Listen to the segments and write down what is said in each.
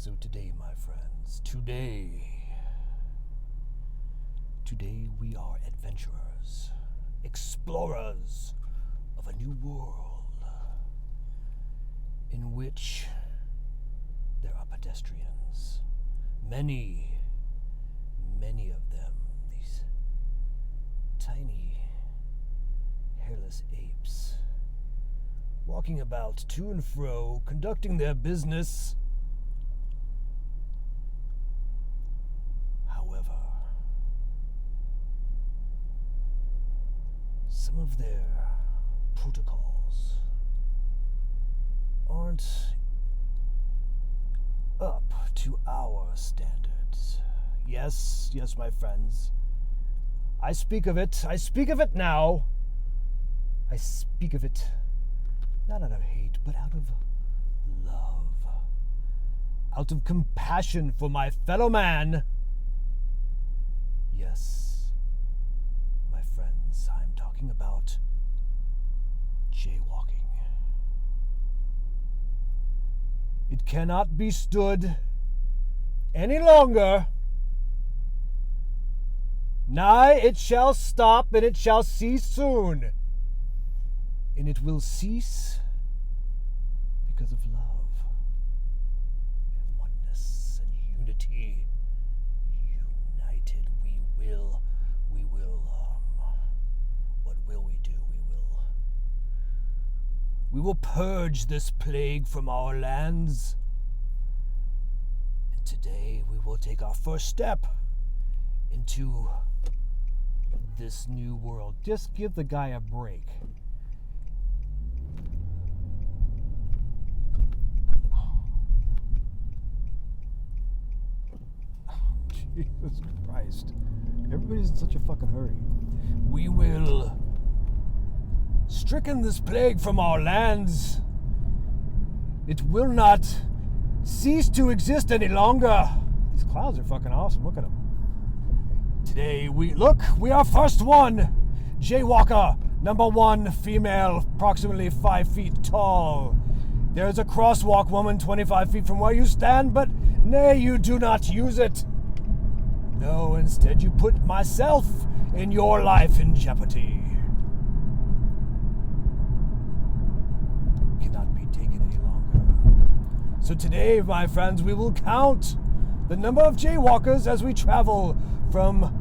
So today, my friends, today we are adventurers, explorers of a new world in which there are pedestrians, many of them, these tiny, hairless apes, walking about to and fro, conducting their business. However, some of their protocols aren't up to our standards. Yes, my friends. I speak of it now. I speak of it not out of hate, but out of love. Out of compassion for my fellow man. Yes, my friends, I'm talking about jaywalking. It cannot be stood any longer. Nay, it shall stop, and it shall cease soon. And it will cease because of love and oneness and unity. United, what will we do? We will purge this plague from our lands. And today we will take our first step into this new world. Just give the guy a break. Jesus Christ. Everybody's in such a fucking hurry. We will stricken this plague from our lands. It will not cease to exist any longer. These clouds are fucking awesome. Look at them. Today we are first one. Jaywalker, number 1, female, approximately 5 feet tall. There's a crosswalk woman 25 feet from where you stand, but nay, you do not use it. No, instead you put myself and your life in jeopardy. Cannot be taken any longer. So today, my friends, we will count the number of jaywalkers as we travel from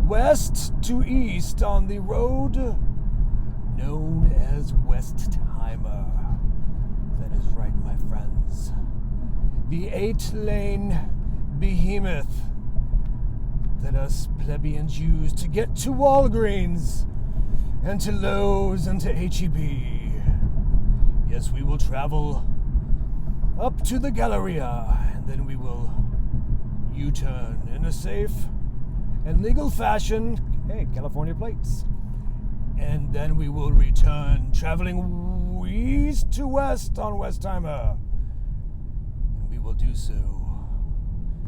west to east on the road known as Westheimer. That is right, my friends. The 8-lane behemoth that us plebeians use to get to Walgreens and to Lowe's and to H-E-B. Yes, we will travel up to the Galleria, and then we will U-turn in a safe and legal fashion. Hey, California plates. And then we will return, traveling east to west on Westheimer. And we will do so,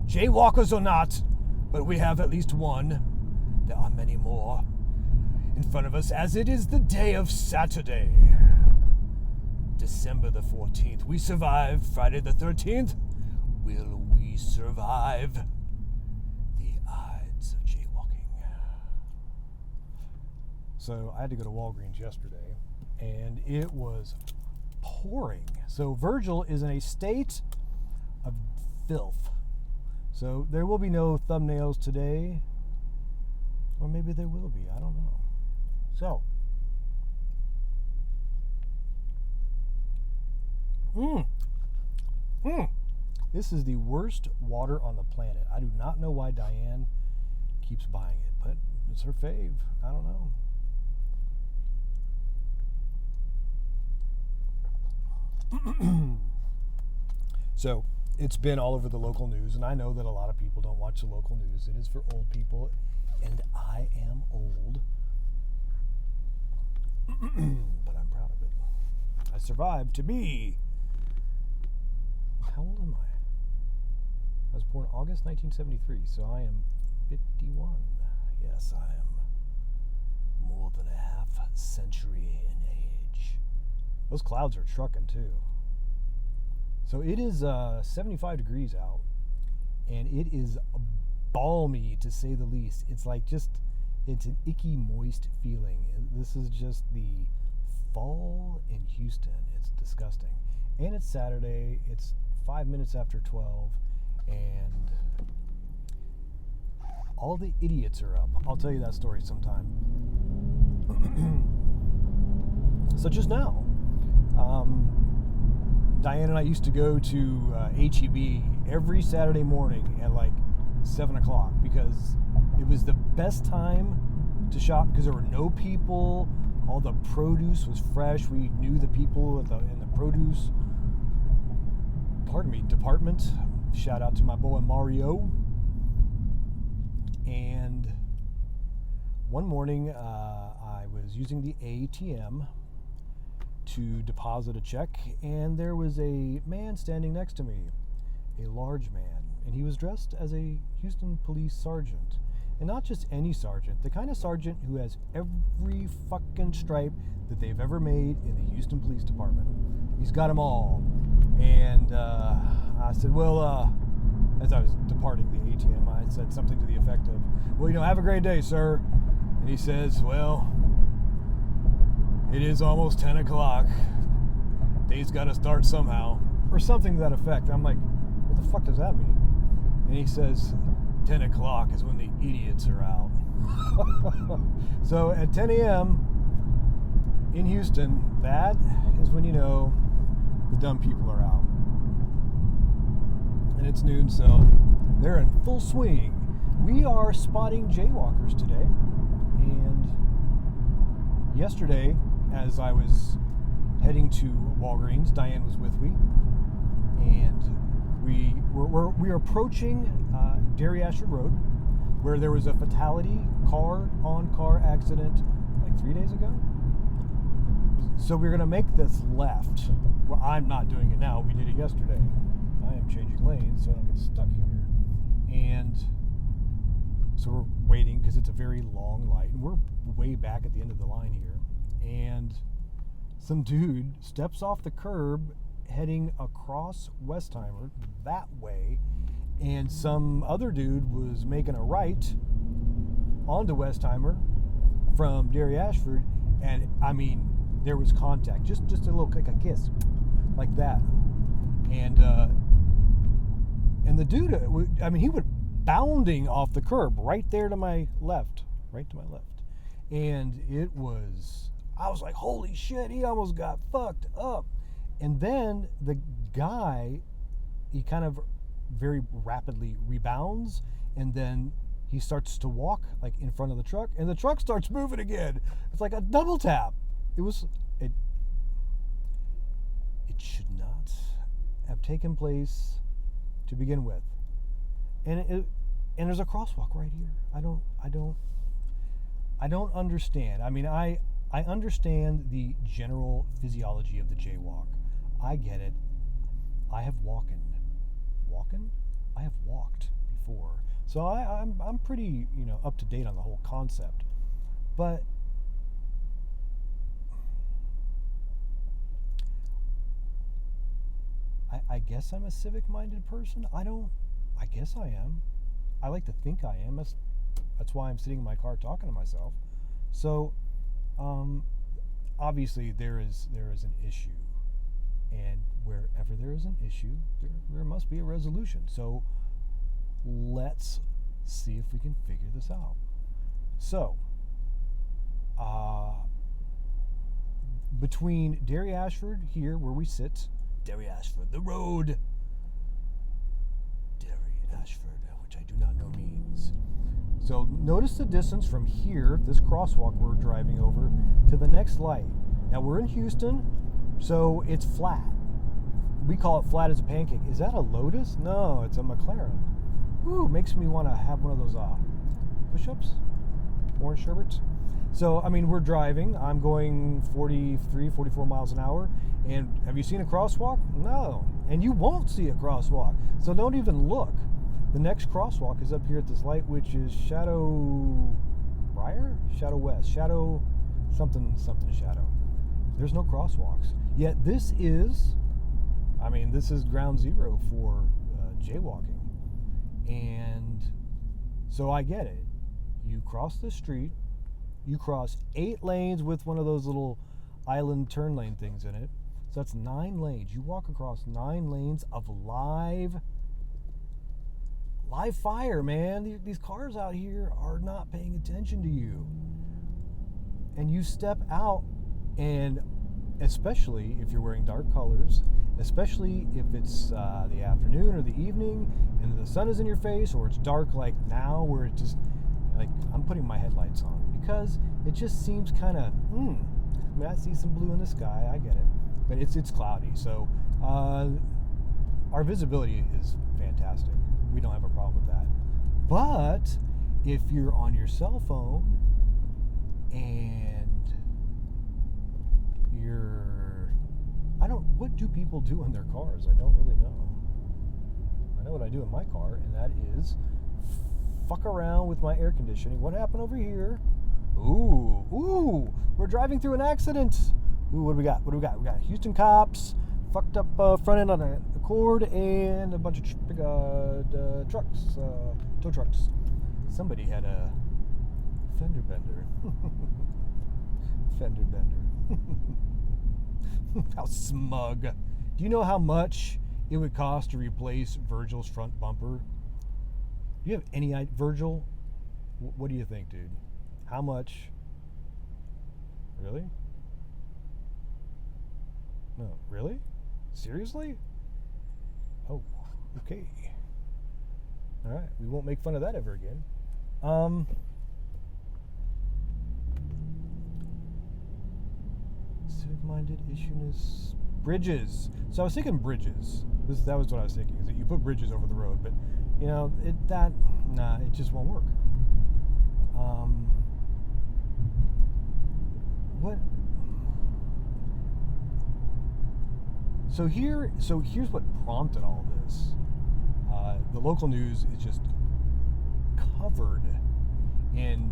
jaywalkers or not, but we have at least one. There are many more in front of us, as it is the day of Saturday, December the 14th. We survived Friday the 13th. Will we survive the Ides of jaywalking? So I had to go to Walgreens yesterday, and it was pouring. So Virgil is in a state of filth. So there will be no thumbnails today. Or maybe there will be. I don't know. So. This is the worst water on the planet. I do not know why Diane keeps buying it, but it's her fave. I don't know. So, it's been all over the local news, and I know that a lot of people don't watch the local news. It is for old people, and I am old. But I'm proud of it. I survived to be... How old am I? I was born August 1973, so I am 51. Yes, I am more than a half century in age. Those clouds are trucking, too. So it is 75 degrees out, and it is balmy to say the least. It's like it's an icky, moist feeling. This is just the fall in Houston. It's disgusting. And it's Saturday. It's 5 minutes after 12, and all the idiots are up. I'll tell you that story sometime. So just now, Diane and I used to go to HEB every Saturday morning at like 7 o'clock because it was the best time to shop because there were no people. All the produce was fresh. We knew the people in the produce department. Shout out to my boy Mario. And one morning I was using the ATM to deposit a check, and there was a man standing next to me, a large man, and he was dressed as a Houston police sergeant. And not just any sergeant, the kind of sergeant who has every fucking stripe that they've ever made in the Houston Police Department. He's got them all. And I said, well, as I was departing the ATM, I said something to the effect of, well, have a great day, sir. And he says, well, it is almost 10 o'clock. Day's got to start somehow. Or something to that effect. I'm like, what the fuck does that mean? And he says, 10 o'clock is when the idiots are out. So at 10 a.m. in Houston, that is when the dumb people are out. And it's noon, so they're in full swing. We are spotting jaywalkers today. And yesterday, as I was heading to Walgreens, Diane was with me, and we're approaching Dairy Ashford Road, where there was a fatality, car-on-car accident like 3 days ago. So we're going to make this left. Well, I'm not doing it now. We did it yesterday. I am changing lanes so I don't get stuck here. And so we're waiting because it's a very long light, and we're way back at the end of the line here. And some dude steps off the curb heading across Westheimer that way, and some other dude was making a right onto Westheimer from Dairy Ashford, and I mean there was contact, just a little, like a kiss, like that, and the dude, he went bounding off the curb right to my left, and I was like, holy shit, he almost got fucked up. And then the guy, he kind of very rapidly rebounds, and then he starts to walk like in front of the truck, and the truck starts moving again. It's like a double tap. It should not have taken place to begin with. And there's a crosswalk right here. I don't understand. I mean, I understand the general physiology of the jaywalk. I get it. I have walked before, so I'm pretty up to date on the whole concept. But I guess I'm a civic-minded person. I guess I am. I like to think I am. That's why I'm sitting in my car talking to myself. So, obviously there is an issue, and wherever there is an issue, there must be a resolution. So, let's see if we can figure this out. So, between Dairy Ashford here, where we sit, Dairy Ashford, the road, Dairy Ashford, which I do not know means. So notice the distance from here, this crosswalk we're driving over, to the next light. Now we're in Houston, so it's flat. We call it flat as a pancake. Is that a Lotus? No, it's a McLaren. Ooh, makes me want to have one of those push-ups, orange sherbets. So, we're driving. I'm going 43, 44 miles an hour. And have you seen a crosswalk? No. And you won't see a crosswalk. So don't even look. The next crosswalk is up here at this light, which is Shadow West. Shadow something Shadow. There's no crosswalks. Yet this is I mean, this is ground zero for jaywalking. And so I get it. You cross the street, you cross 8 lanes with one of those little island turn lane things in it. So that's 9 lanes. You walk across 9 lanes of live fire, man. These cars out here are not paying attention to you. And you step out, and especially if you're wearing dark colors, especially if it's the afternoon or the evening and the sun is in your face, or it's dark like now where it's just like I'm putting my headlights on because it just seems kind of I mean, I see some blue in the sky, I get it, but it's cloudy, so our visibility is fantastic. We don't have a problem with that. But if you're on your cell phone and what do people do in their cars? I don't really know. I know what I do in my car, and that is fuck around with my air conditioning. What happened over here? Ooh, we're driving through an accident. Ooh, what do we got? We got Houston cops, fucked up front end on an Accord, and a bunch of trucks, tow trucks. Somebody had a fender bender. Fender bender. How smug. Do you know how much it would cost to replace Virgil's front bumper? Do you have any idea? Virgil, what do you think, dude? How much? Really? No, really? Seriously? Oh, okay. All right, we won't make fun of that ever again. Civic-minded issueness. Bridges. So I was thinking bridges. That was what I was thinking, is that you put bridges over the road, but you know, it just won't work. What? So here's what prompted all this. The local news is just covered in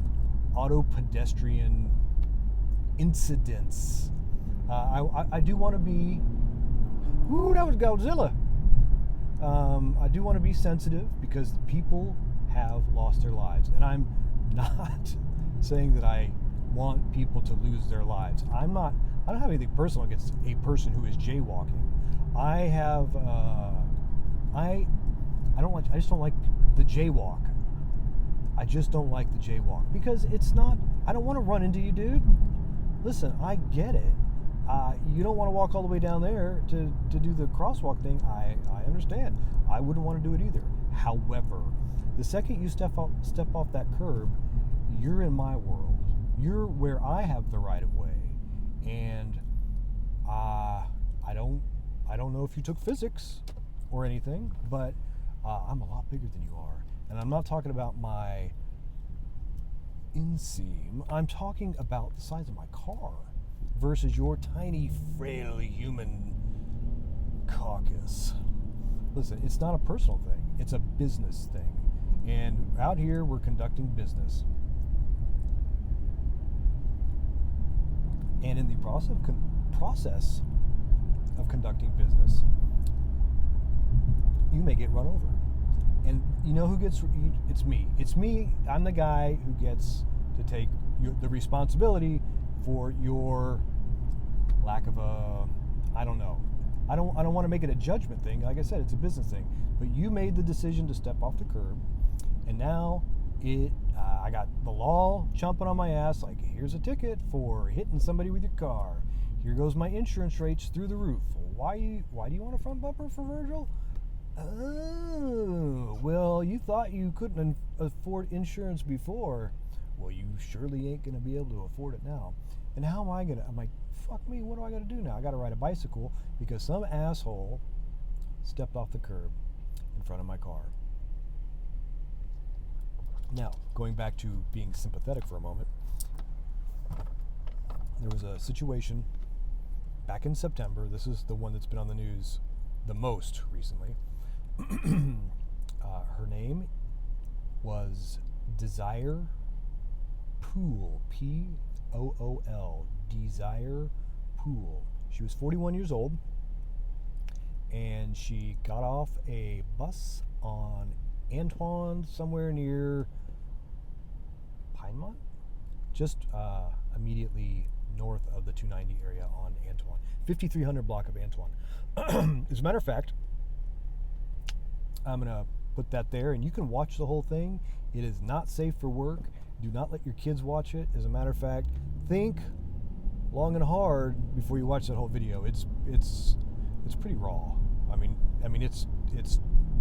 auto pedestrian incidents. I do want to be. Ooh, that was Godzilla. I do want to be sensitive because people have lost their lives, and I'm not saying that I want people to lose their lives. I don't have anything personal against a person who is jaywalking. I just don't like the jaywalk. I just don't like the jaywalk because it's not. I don't want to run into you, dude. Listen, I get it. You don't want to walk all the way down there to do the crosswalk thing. I understand. I wouldn't want to do it either. However, the second you step off that curb, you're in my world. You're where I have the right of way, and I don't know if you took physics or anything, but I'm a lot bigger than you are, and I'm not talking about my inseam. I'm talking about the size of my car versus your tiny, frail human carcass. Listen, it's not a personal thing. It's a business thing. And out here, we're conducting business. And in the process of conducting business, you may get run over. And you know who gets? It's me. It's me. I'm the guy who gets to take the responsibility for your lack of a. I don't know. I don't want to make it a judgment thing. Like I said, it's a business thing. But you made the decision to step off the curb, and now I got the law chomping on my ass. Like, here's a ticket for hitting somebody with your car. Here goes my insurance rates through the roof. Why do you want a front bumper for Virgil? Oh, well, you thought you couldn't afford insurance before. Well, you surely ain't going to be able to afford it now. And how am I going to? I'm like, fuck me, what do I got to do now? I got to ride a bicycle because some asshole stepped off the curb in front of my car. Now, going back to being sympathetic for a moment, there was a situation back in September. This is the one that's been on the news the most recently. Her name was Desire Pool, P-O-O-L, Desire Pool. She was 41 years old, and she got off a bus on Antoine, somewhere near Pinemont, just immediately north of the 290 area on Antoine, 5300 block of Antoine. As a matter of fact, I'm gonna put that there, and you can watch the whole thing. It is not safe for work. Do not let your kids watch it. As a matter of fact, think long and hard before you watch that whole video. It's pretty raw. I mean it's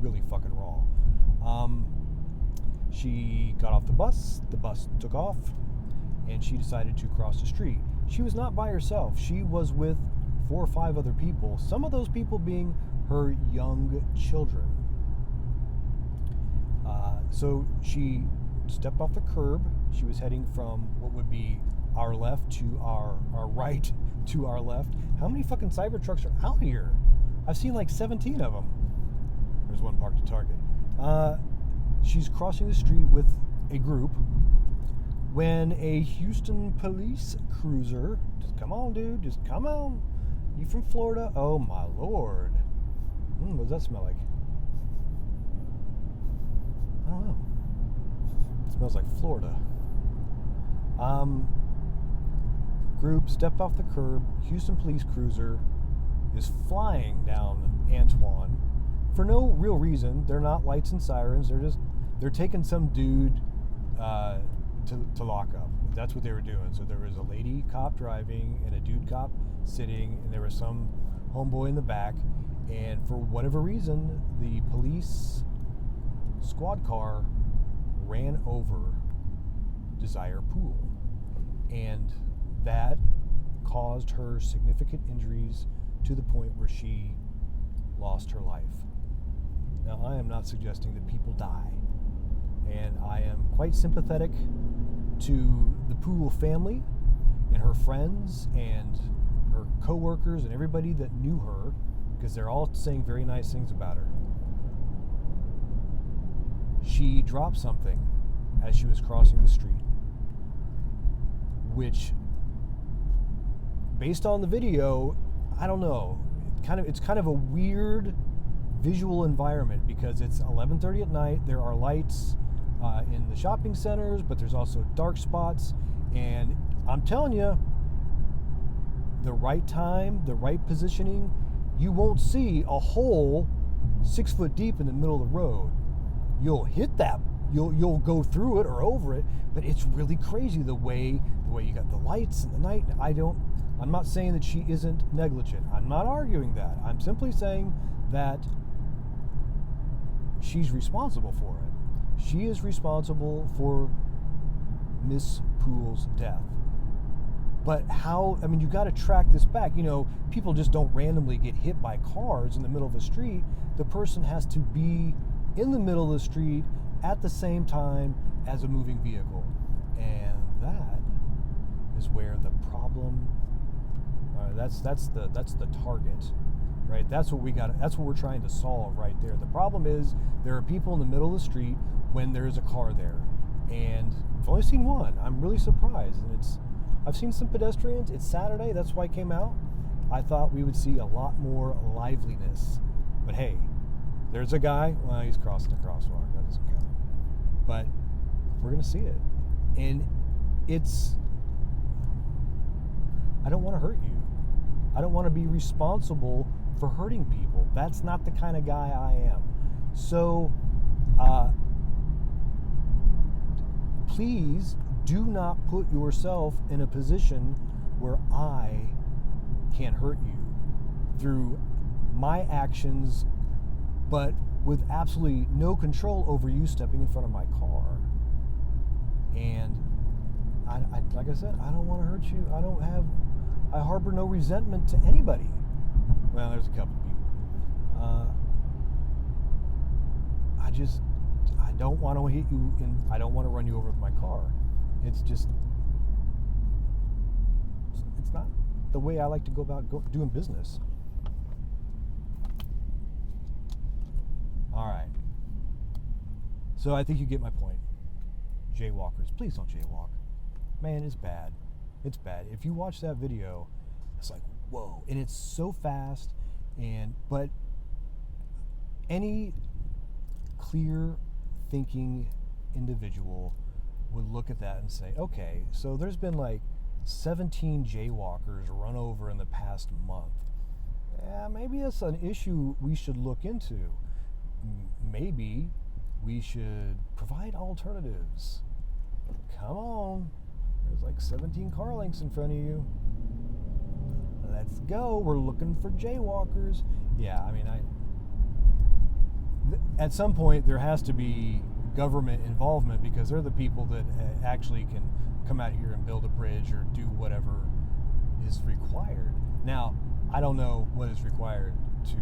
really fucking raw. She got off the bus took off, and she decided to cross the street. She was not by herself. She was with 4 or 5 other people, some of those people being her young children. So she stepped off the curb. She was heading from what would be our left to our right to our left. How many fucking Cybertrucks are out here? I've seen like 17 of them. There's one parked at Target. She's crossing the street with a group when a Houston police cruiser, just come on dude, just come on. You from Florida? Oh my lord. What does that smell like? I don't know. It smells like Florida. Group stepped off the curb. Houston police cruiser is flying down Antoine for no real reason. They're not lights and sirens. They're taking some dude to lock up. That's what they were doing. So there was a lady cop driving and a dude cop sitting, and there was some homeboy in the back. And for whatever reason, the police squad car ran over Desire Pool, and that caused her significant injuries to the point where she lost her life. Now, I am not suggesting that people die, and I am quite sympathetic to the Pool family and her friends and her co-workers and everybody that knew her, because they're all saying very nice things about her. She dropped something as she was crossing the street, which, based on the video, I don't know, it's kind of a weird visual environment, because it's 11:30 at night. There are lights in the shopping centers, but there's also dark spots, and I'm telling you, the right time, the right positioning, you won't see a hole 6 foot deep in the middle of the road. You'll hit that, you'll go through it or over it, but it's really crazy the way you got the lights and the night. I'm not saying that she isn't negligent. I'm not arguing that. I'm simply saying that she's responsible for it. She is responsible for Miss Poole's death. But how, you got to track this back. People just don't randomly get hit by cars in the middle of a street. The person has to be in the middle of the street at the same time as a moving vehicle. And that is where the problem, that's the target, right? That's what we're trying to solve right there. The problem is there are people in the middle of the street when there's a car there. And I've only seen one. I'm really surprised. And I've seen some pedestrians. It's Saturday, that's why I came out. I thought we would see a lot more liveliness. But hey, there's a guy, well, he's crossing the crosswalk, that doesn't count. But we're gonna see it. And I don't wanna hurt you. I don't wanna be responsible for hurting people. That's not the kind of guy I am. So, please do not put yourself in a position where I can hurt you through my actions, but with absolutely no control over you stepping in front of my car. And like I said, I don't want to hurt you. I harbor no resentment to anybody. Well, there's a couple people. I don't want to hit you, and I don't want to run you over with my car. It's not the way I like to go about doing business. All right. So I think you get my point. Jaywalkers, please don't jaywalk. Man, it's bad. It's bad. If you watch that video, it's like, whoa. And it's so fast, but Any clear thinking individual would look at that and say, okay, so there's been like 17 jaywalkers run over in the past month. Yeah, maybe that's an issue we should look into. Maybe we should provide alternatives. Come on, there's like 17 car lengths in front of you. Let's go, we're looking for jaywalkers. Yeah, I mean, at some point there has to be government involvement, because they're the people that actually can come out here and build a bridge or do whatever is required. Now, I don't know what is required to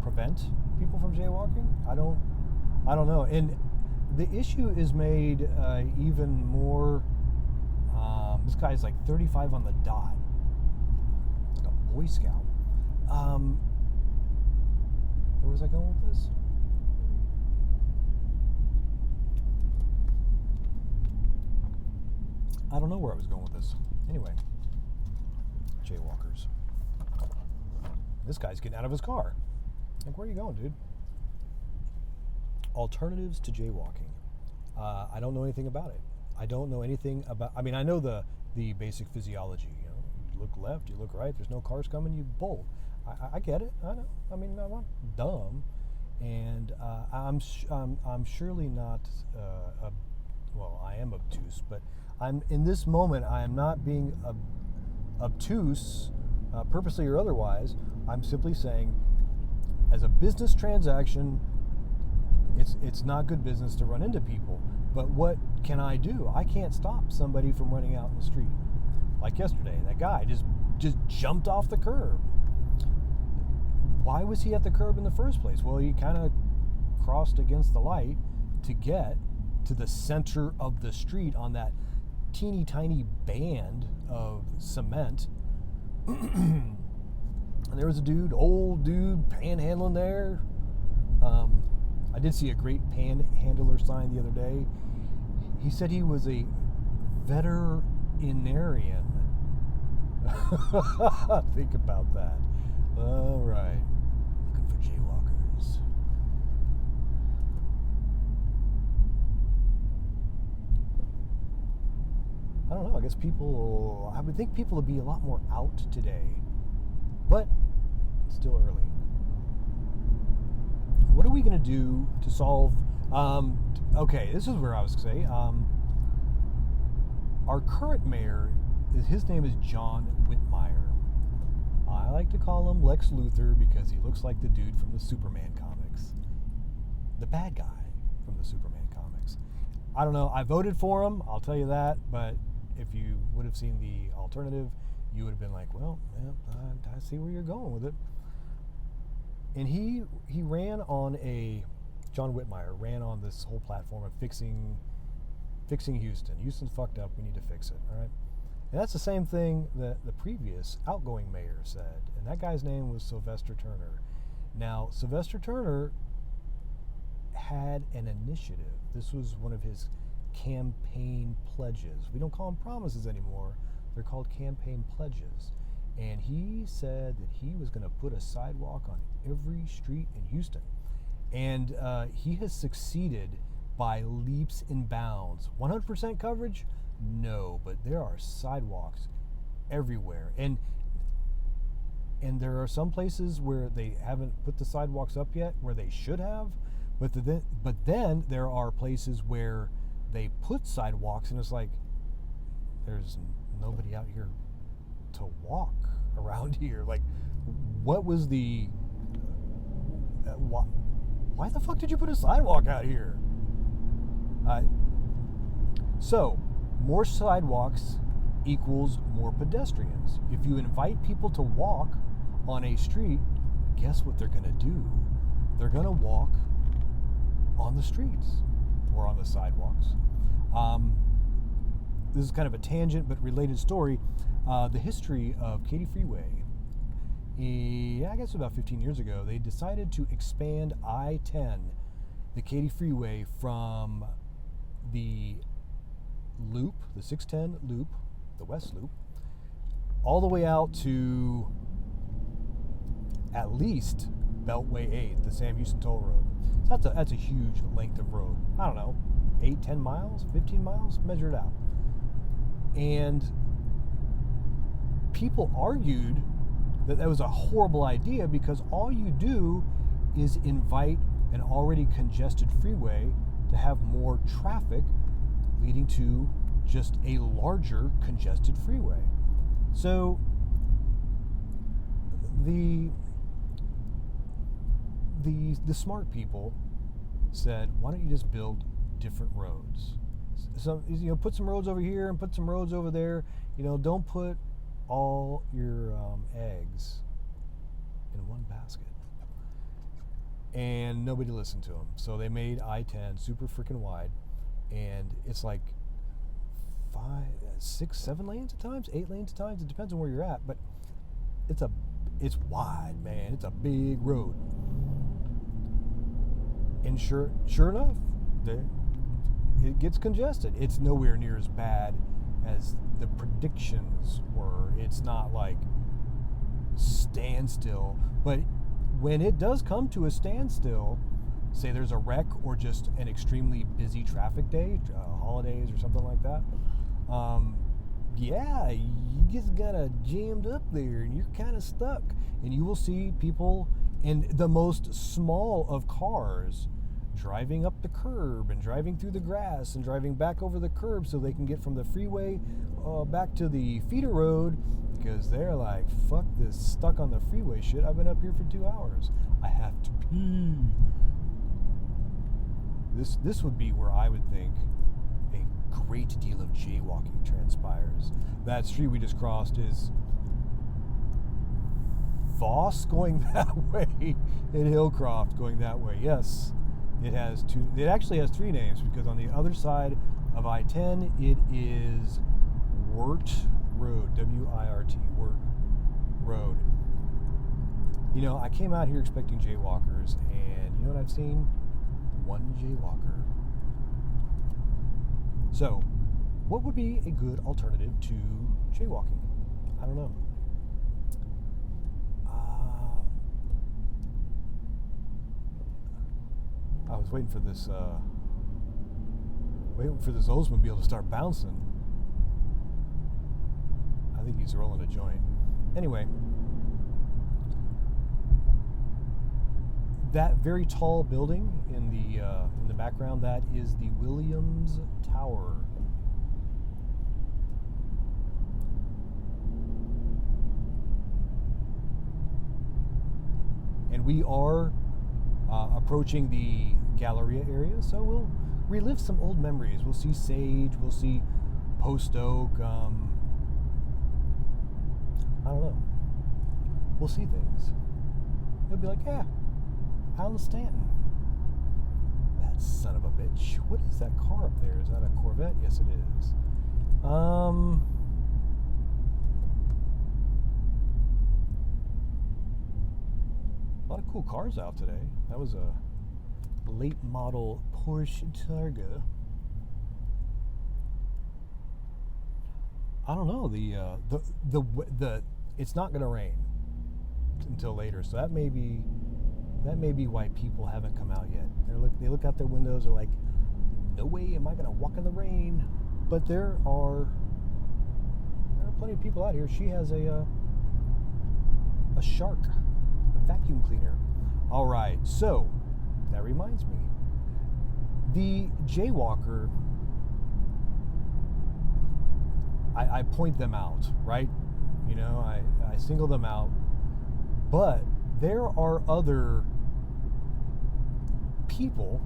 prevent people from jaywalking. I don't know. And the issue is made even more. This guy's like 35 on the dot, like a Boy Scout. Where was I going with this? I don't know where I was going with this. Anyway, jaywalkers. This guy's getting out of his car. Like, where are you going, dude? Alternatives to jaywalking. I don't know anything about it. I don't know anything about. I mean, I know the basic physiology. You know, you look left, you look right. There's no cars coming. You bolt. I get it. I know. I mean, I'm not dumb, and I'm surely not. Well, I am obtuse, but I'm in this moment. I am not being obtuse, purposely or otherwise. I'm simply saying, as a business transaction, it's not good business to run into people. But what can I do? I can't stop somebody from running out in the street. Like yesterday, that guy just jumped off the curb. Why was he at the curb in the first place? Well, he kind of crossed against the light to get to the center of the street on that teeny tiny band of cement. And there was a old dude panhandling there. I did see a great panhandler sign the other day. He said he was a veterinarian. Think about that. All right. Looking for jaywalkers. I don't know. I guess I would think people would be a lot more out today. But it's still early. What are we going to do to solve? Okay, this is where I was going to say. Our current mayor, his name is John Whitmire. I like to call him Lex Luthor because he looks like the dude from the Superman comics. The bad guy from the Superman comics. I don't know. I voted for him, I'll tell you that. But if you would have seen the alternative, you would have been like, well, yeah, I see where you're going with it. And he ran on John Whitmire ran on this whole platform of fixing Houston. Houston's fucked up, we need to fix it, all right? And that's the same thing that the previous outgoing mayor said, and that guy's name was Sylvester Turner. Now, Sylvester Turner had an initiative. This was one of his campaign pledges. We don't call them promises anymore. They're called campaign pledges. And he said that he was going to put a sidewalk on every street in Houston. And he has succeeded by leaps and bounds. 100% coverage? No, but there are sidewalks everywhere. And there are some places where they haven't put the sidewalks up yet, where they should have. But then there are places where they put sidewalks, and it's like, there's nobody out here to walk around here. Like, what was the why the fuck did you put a sidewalk out here? So more sidewalks equals more pedestrians. If you invite people to walk on a street, guess what they're going to do? They're going to walk on the streets or on the sidewalks. This is kind of a tangent but related story. The history of Katy Freeway. I guess about 15 years ago, they decided to expand I-10, the Katy Freeway, from the loop, the 610 loop, the West Loop, all the way out to at least Beltway 8, the Sam Houston Toll Road. So that's a huge length of road. I don't know, 8, 10 miles, 15 miles, measure it out. And people argued that was a horrible idea because all you do is invite an already congested freeway to have more traffic, leading to just a larger congested freeway. So the smart people said, why don't you just build different roads? So, put some roads over here and put some roads over there. Don't put all your eggs in one basket. And nobody listened to them. So they made I-10 super freaking wide, and it's like 5, 6, 7 lanes at times, 8 lanes at times. It depends on where you're at, but it's wide, man. It's a big road. And sure enough, it gets congested. It's nowhere near as bad as the predictions were. It's not like standstill, but when it does come to a standstill, say there's a wreck or just an extremely busy traffic day, holidays or something like that, you just got jammed up there and you're kind of stuck. And you will see people in the most small of cars driving up the curb and driving through the grass and driving back over the curb so they can get from the freeway back to the feeder road, because they're like, fuck this stuck on the freeway shit. I've been up here for 2 hours. I have to pee. This would be where I would think a great deal of jaywalking transpires. That street we just crossed is Voss going that way and Hillcroft going that way. Yes, it has two. It actually has 3 names, because on the other side of I-10 it is Wirt Road, W-I-R-T, Wirt Road. I came out here expecting jaywalkers, and you know what I've seen? One jaywalker. So, what would be a good alternative to jaywalking? I don't know. I was waiting for this Oldsmobile to start bouncing. I think he's rolling a joint. Anyway, that very tall building in the background, that is the Williams Tower. And we are approaching the Galleria area, so we'll relive some old memories. We'll see Sage, we'll see Post Oak, I don't know. We'll see things. It'll be like, yeah, Alan Stanton. That son of a bitch. What is that car up there? Is that a Corvette? Yes, it is. A lot of cool cars out today. That was a late model Porsche Targa. I don't know. The it's not going to rain until later, so that may be why people haven't come out yet. They look out their windows. They're like, no way am I going to walk in the rain. But there are plenty of people out here. She has a Shark, a vacuum cleaner. All right, so that reminds me, the jaywalker. I point them out, right? I single them out, but there are other people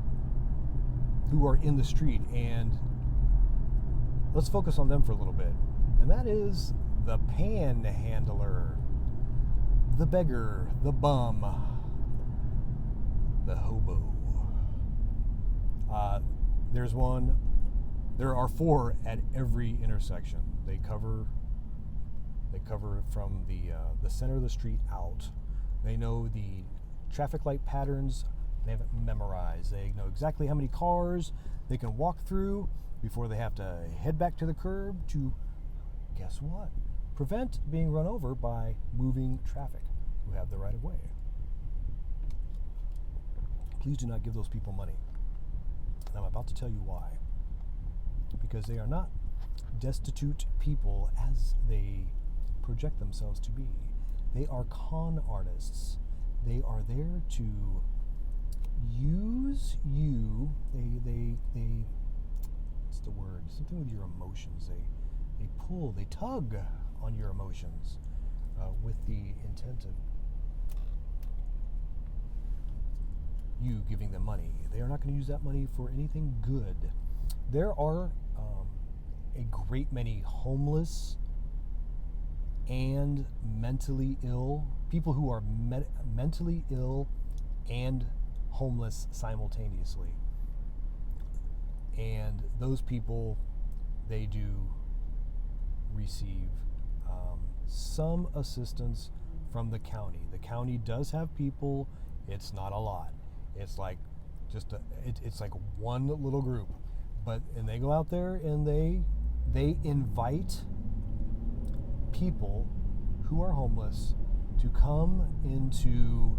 who are in the street, and let's focus on them for a little bit. And that is the panhandler, the beggar, the bum, the hobo. There are 4 at every intersection. They cover from the center of the street out. They know the traffic light patterns. They have it memorized. They know exactly how many cars they can walk through before they have to head back to the curb to, guess what? Prevent being run over by moving traffic who have the right of way. Please do not give those people money. And I'm about to tell you why. Because they are not destitute people as they project themselves to be. They are con artists. They are there to use you. They what's the word? Something with your emotions. They pull, they tug on your emotions with the intent of you giving them money. They are not going to use that money for anything good. There are a great many homeless and mentally ill people who are mentally ill and homeless simultaneously. And those people, they do receive some assistance from the county. The county does have people. It's not a lot. It's like it's like one little group, and they go out there and they invite people who are homeless to come into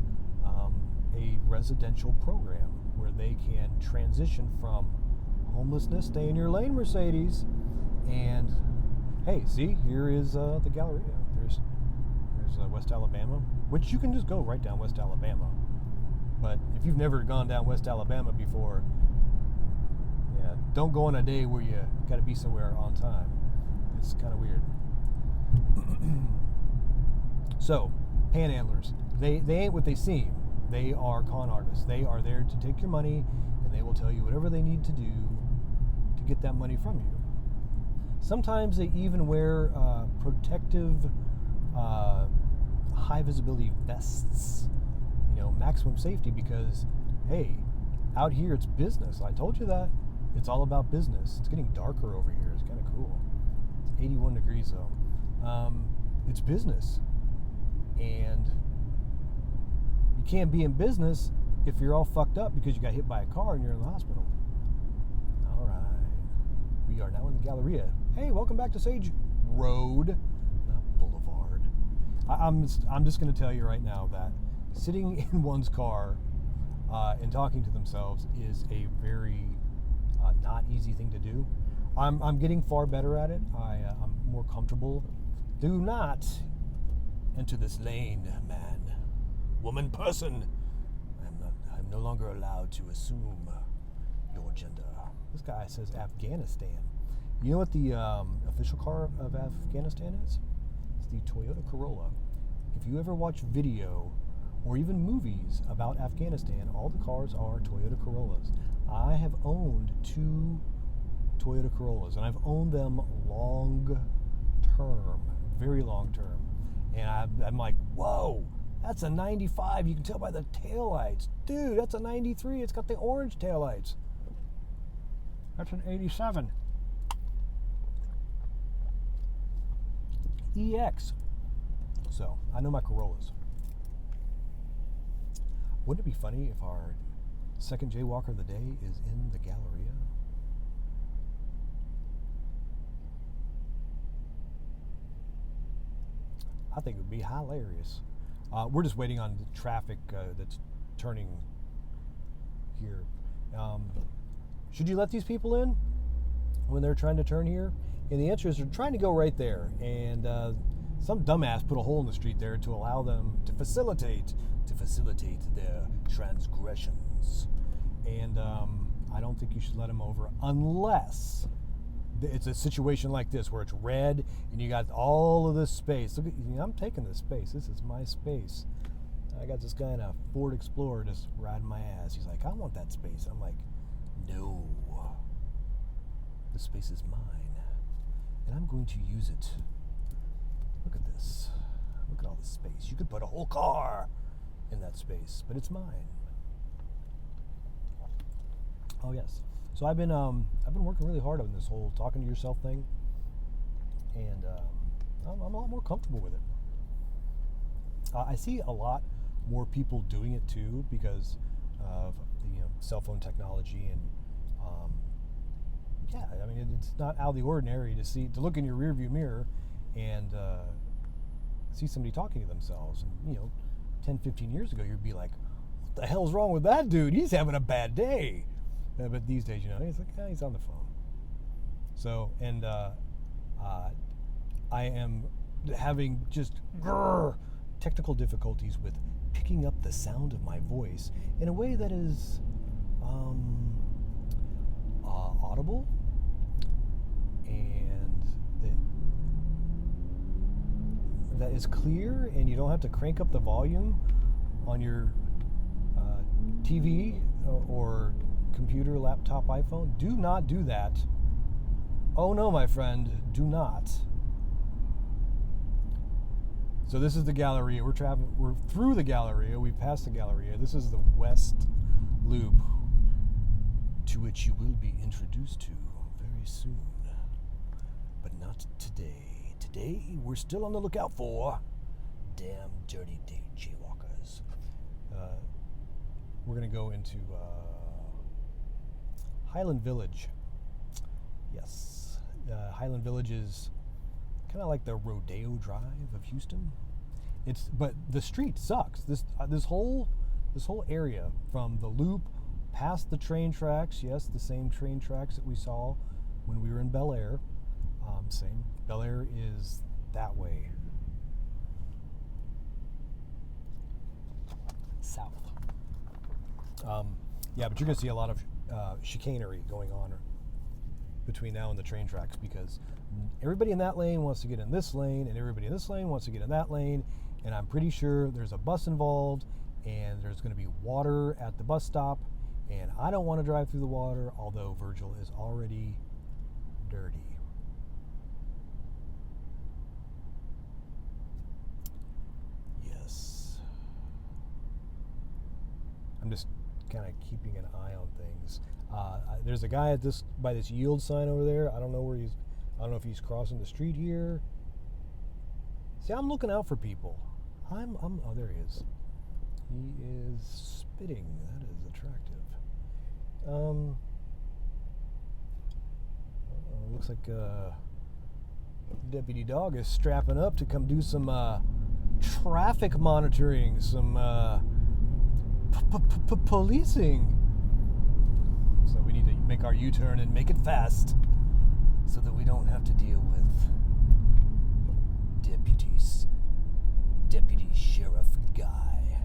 a residential program where they can transition from homelessness, stay in your lane, Mercedes, and hey, see, here is the Galleria. There's West Alabama, which you can just go right down West Alabama. But if you've never gone down West Alabama before, yeah, don't go on a day where you got to be somewhere on time. It's kind of weird. So, panhandlers, they ain't what they seem. They are con artists. They are there to take your money, and they will tell you whatever they need to do to get that money from you. Sometimes they even wear protective, high visibility vests, maximum safety, because, hey, out here it's business. I told you that. It's all about business. It's getting darker over here. It's kind of cool. It's 81 degrees though. It's business. And you can't be in business if you're all fucked up because you got hit by a car and you're in the hospital. All right. We are now in the Galleria. Hey, welcome back to Sage Road, not Boulevard. I'm just going to tell you right now that sitting in one's car and talking to themselves is a very not easy thing to do. I'm getting far better at it. I'm more comfortable. Do not enter this lane, man, woman, person. I'm no longer allowed to assume your gender. This guy says Afghanistan. You know what the official car of Afghanistan is? It's the Toyota Corolla. If you ever watch video or even movies about Afghanistan, all the cars are Toyota Corollas. I have owned 2 Toyota Corollas, and I've owned them long term, very long term. And I'm like, whoa, that's a 95. You can tell by the taillights. Dude, that's a 93. It's got the orange taillights. That's an 87. EX. So, I know my Corollas. Wouldn't it be funny if our second Jaywalker of the day is in the Galleria? I think it would be hilarious. We're just waiting on the traffic that's turning here. Should you let these people in when they're trying to turn here? And the answer is they're trying to go right there. And some dumbass put a hole in the street there to allow them to facilitate their transgressions. And I don't think you should let them over unless it's a situation like this where it's red and you got all of this space. Look at, I'm taking this space. This is my space. I got this guy in a Ford Explorer just riding my ass. He's like, I want that space. I'm like, no. This space is mine. And I'm going to use it. Look at this. Look at all this space. You could put a whole car in that space, but it's mine. Oh yes. So I've been working really hard on this whole talking to yourself thing, and I'm a lot more comfortable with it. I see a lot more people doing it too because of the cell phone technology, and yeah, I mean it's not out of the ordinary to look in your rearview mirror and see somebody talking to themselves. And 10, 15 years ago, you'd be like, what the hell's wrong with that dude? He's having a bad day. But these days, he's like, he's on the phone. So, and I am having just technical difficulties with picking up the sound of my voice in a way that is audible and that is clear, and you don't have to crank up the volume on your TV or computer, laptop, iPhone. Do not do that. Oh no, my friend, do not. So this is the Galleria. We're through the Galleria. We've passed the Galleria. This is the West Loop, to which you will be introduced to very soon. But not today. Today, we're still on the lookout for damn dirty jaywalkers. We're going to go into Highland Village. Yes. Highland Village is kind of like the Rodeo Drive of Houston. But the street sucks. This whole area from the Loop past the train tracks. Yes, the same train tracks that we saw when we were in Bel Air. Same. Bel Air is that way. South. Yeah, but you're going to see a lot of chicanery going on between now and the train tracks, because everybody in that lane wants to get in this lane, and everybody in this lane wants to get in that lane, and I'm pretty sure there's a bus involved, and there's going to be water at the bus stop, and I don't want to drive through the water, although Virgil is already dirty. Yes. I'm just kind of keeping an eye on things. There's a guy by this yield sign over there. I don't know if he's crossing the street here. See, I'm looking out for people. Oh, there he is. He is spitting. That is attractive. Looks like Deputy Dog is strapping up to come do some traffic monitoring, some policing. So we need to make our U-turn and make it fast so that we don't have to deal with Deputy Sheriff Guy.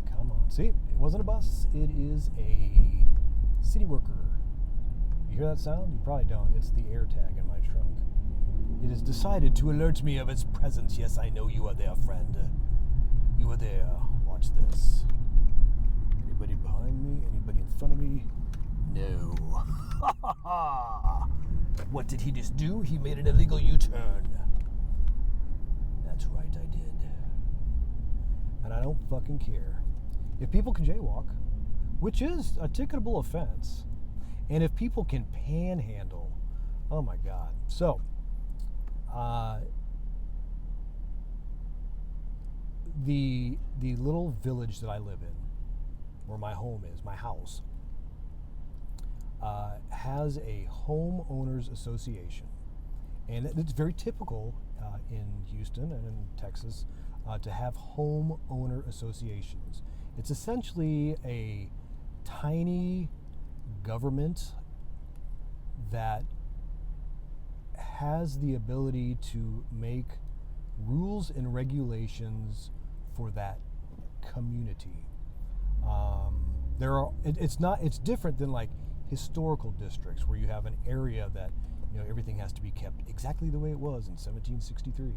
Come on. See, it wasn't a bus. It is a city worker. You hear that sound? You probably don't. It's the air tag in my trunk. It has decided to alert me of its presence. Yes, I know you are there, friend. You are there. Watch this. Anybody behind me? Anybody in front of me? No. What did he just do? He made an illegal U-turn. That's right, I did. And I don't fucking care. If people can jaywalk, which is a ticketable offense, and if people can panhandle, oh my God. So, the little village that I live in, where my home is, my house, has a homeowners association, and it's very typical in Houston and in Texas to have homeowner associations. It's essentially a tiny government that has the ability to make rules and regulations for that community. It's different than like historical districts where you have an area that everything has to be kept exactly the way it was in 1763.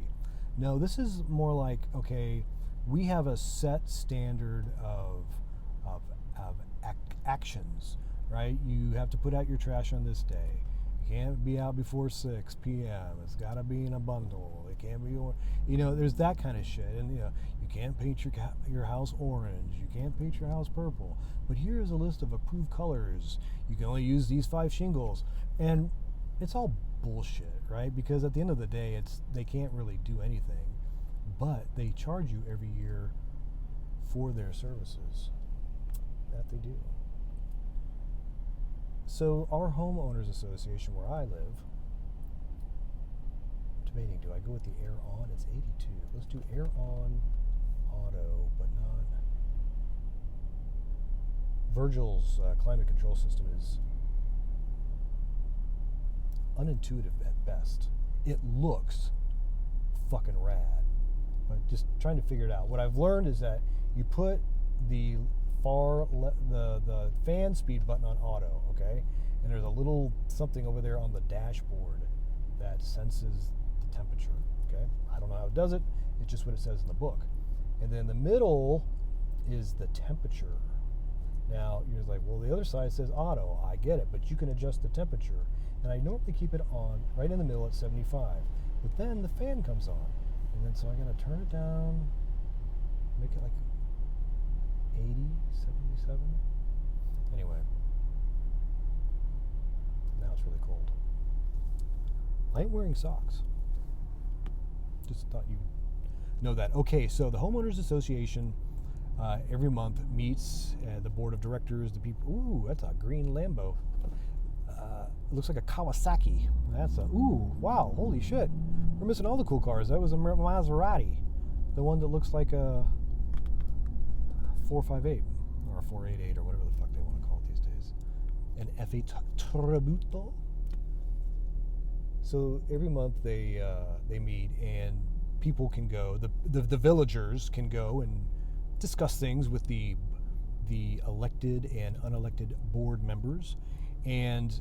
No, this is more like, okay, we have a set standard of actions, right? You have to put out your trash on this day. You can't be out before 6 p.m. It's got to be in a bundle. It can't be, there's that kind of shit. And you can't paint your house orange. You can't paint your house purple. But here's a list of approved colors. You can only use these 5 shingles. And it's all bullshit, right? Because at the end of the day, they can't really do anything, but they charge you every year for their services. That they do. So our homeowners association where I live, debating, do I go with the air on? It's 82. Let's do air on auto, but not Virgil's climate control system is unintuitive at best. It looks fucking rad, but just trying to figure it out. What I've learned is that you put the the fan speed button on auto, okay, and there's a little something over there on the dashboard that senses the temperature. Okay, I don't know how it does it. It's just what it says in the book. And then the middle is the temperature. Now you're like, well, the other side says auto. I get it, but you can adjust the temperature. And I normally keep it on right in the middle at 75. But then the fan comes on, and then so I gotta turn it down, make it like 80, 77. Anyway, now it's really cold. I ain't wearing socks. Just thought you'd know that. Okay, so the Homeowners Association every month meets the board of directors, the people. Ooh, that's a green Lambo. It looks like a Kawasaki. That's a, ooh, wow, holy shit. We're missing all the cool cars. That was a Maserati. The one that looks like a 458 or a 488 or whatever the fuck they want to call it these days. An F8 Tributo. So every month they meet and people can go, the villagers can go and discuss things with the elected and unelected board members. And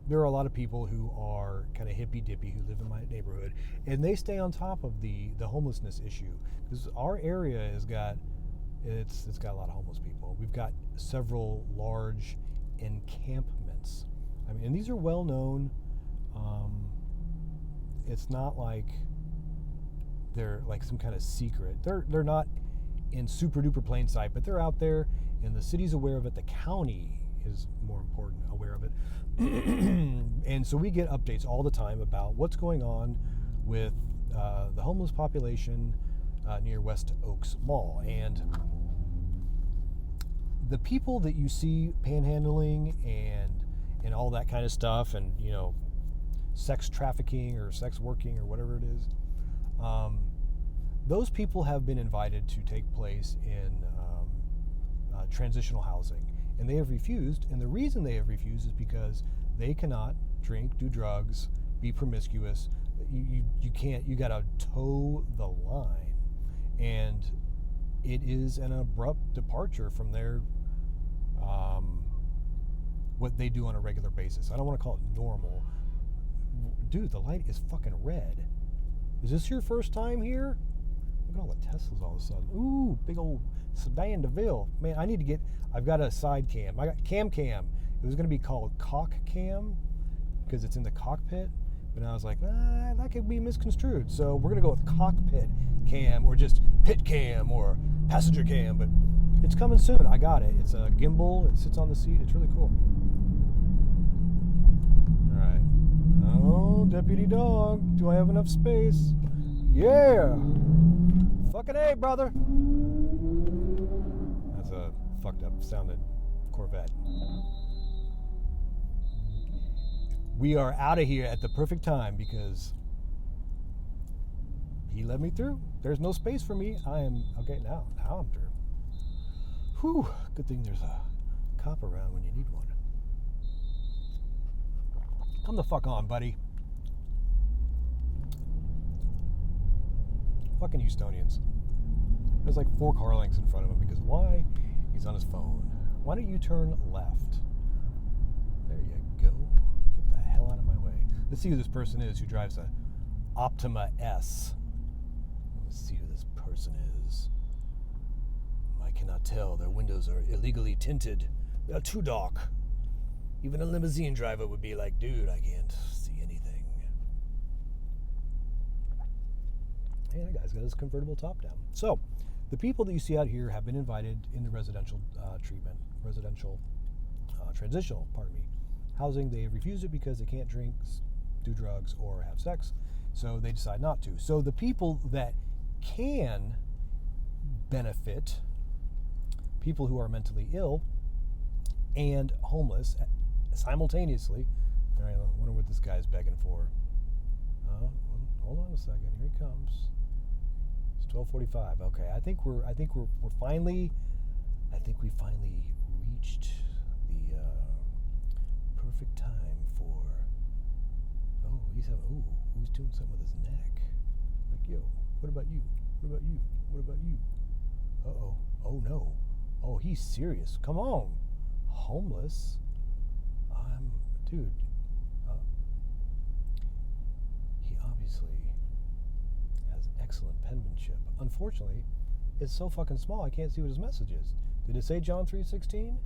there are a lot of people who are kind of hippy-dippy who live in my neighborhood, and they stay on top of the homelessness issue, because our area has got it's got a lot of homeless people. We've got several large encampments. I mean, and these are well known. It's not like they're like some kind of secret. They're not in super duper plain sight, but they're out there, and the city's aware of it. The county is more important, aware of it. And so we get updates all the time about what's going on with the homeless population near West Oaks Mall. And the people that you see panhandling and all that kind of stuff, and you know, sex trafficking or sex working or whatever it is, those people have been invited to take place in transitional housing. And they have refused, and the reason they have refused is because they cannot drink, do drugs, be promiscuous. You can't, you gotta toe the line. And it is an abrupt departure from their, what they do on a regular basis. I don't wanna call it normal. Dude, the light is fucking red. Is this your first time here? Look at all the Teslas all of a sudden. Ooh, big old sedan DeVille. Man, I've got a side cam. I got cam. It was going to be called cock cam because it's in the cockpit. But I was like, that could be misconstrued. So we're going to go with cockpit cam or just pit cam or passenger cam. But it's coming soon. I got it. It's a gimbal. It sits on the seat. It's really cool. All right. Oh, deputy dog. Do I have enough space? Yeah. Fucking A, brother. That's a fucked up sounding Corvette. We are out of here at the perfect time because he let me through. There's no space for me. I am, okay, now I'm through. Whew, good thing there's a cop around when you need one. Come the fuck on, buddy. Fucking Houstonians. There's like 4 car lengths in front of him because why? He's on his phone. Why don't you turn left? There you go. Get the hell out of my way. Let's see who this person is who drives a Optima S. Let's see who this person is. I cannot tell. Their windows are illegally tinted. They're too dark. Even a limousine driver would be like, dude, I can't see anything. Hey, that guy's got his convertible top down. So, the people that you see out here have been invited in the residential transitional housing. They have refused it because they can't drink, do drugs, or have sex. So they decide not to. So the people that can benefit, people who are mentally ill and homeless simultaneously. All right, I wonder what this guy's begging for. Hold on a second. Here he comes. 12:45. Okay, I think we finally reached the perfect time for. Oh, who's doing something with his neck? Like, yo, what about you? What about you? What about you? Uh-oh. Oh, no. Oh, he's serious. Come on. Homeless. Dude. He obviously has excellent penmanship. Unfortunately, it's so fucking small I can't see what his message is. Did it say John 3:16?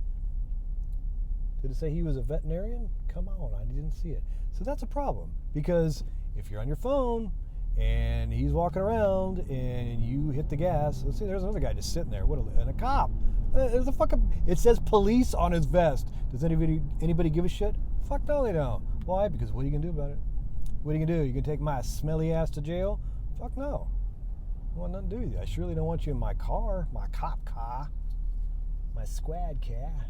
Did it say he was a veterinarian? Come on, I didn't see it. So that's a problem, because if you're on your phone and he's walking around and you hit the gas, let's see, there's another guy just sitting there. And a cop. There's a fucking. It says police on his vest. Does anybody give a shit? Fuck no, they don't. Why? Because what are you gonna do about it? What are you gonna do? You gonna take my smelly ass to jail? Fuck no. I want nothing to do with you. I surely don't want you in my car, my cop car, my squad car.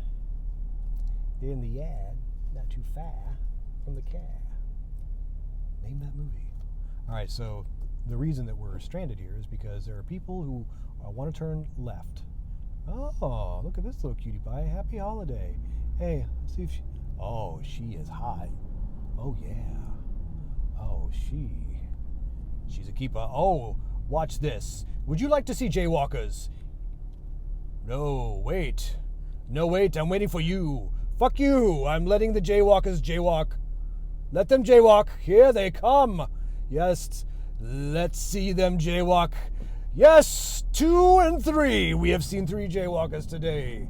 They're in the yard, not too far from the car. Name that movie. All right, so the reason that we're stranded here is because there are people who want to turn left. Oh, look at this little cutie pie. Happy holiday. Hey, let's see if she is hot. Oh, yeah. Oh, she's a keeper. Oh, watch this. Would you like to see jaywalkers? No, wait. No, wait, I'm waiting for you. Fuck you. I'm letting the jaywalkers jaywalk. Let them jaywalk. Here they come. Yes, let's see them jaywalk. Yes, 2 and 3. We have seen 3 jaywalkers today.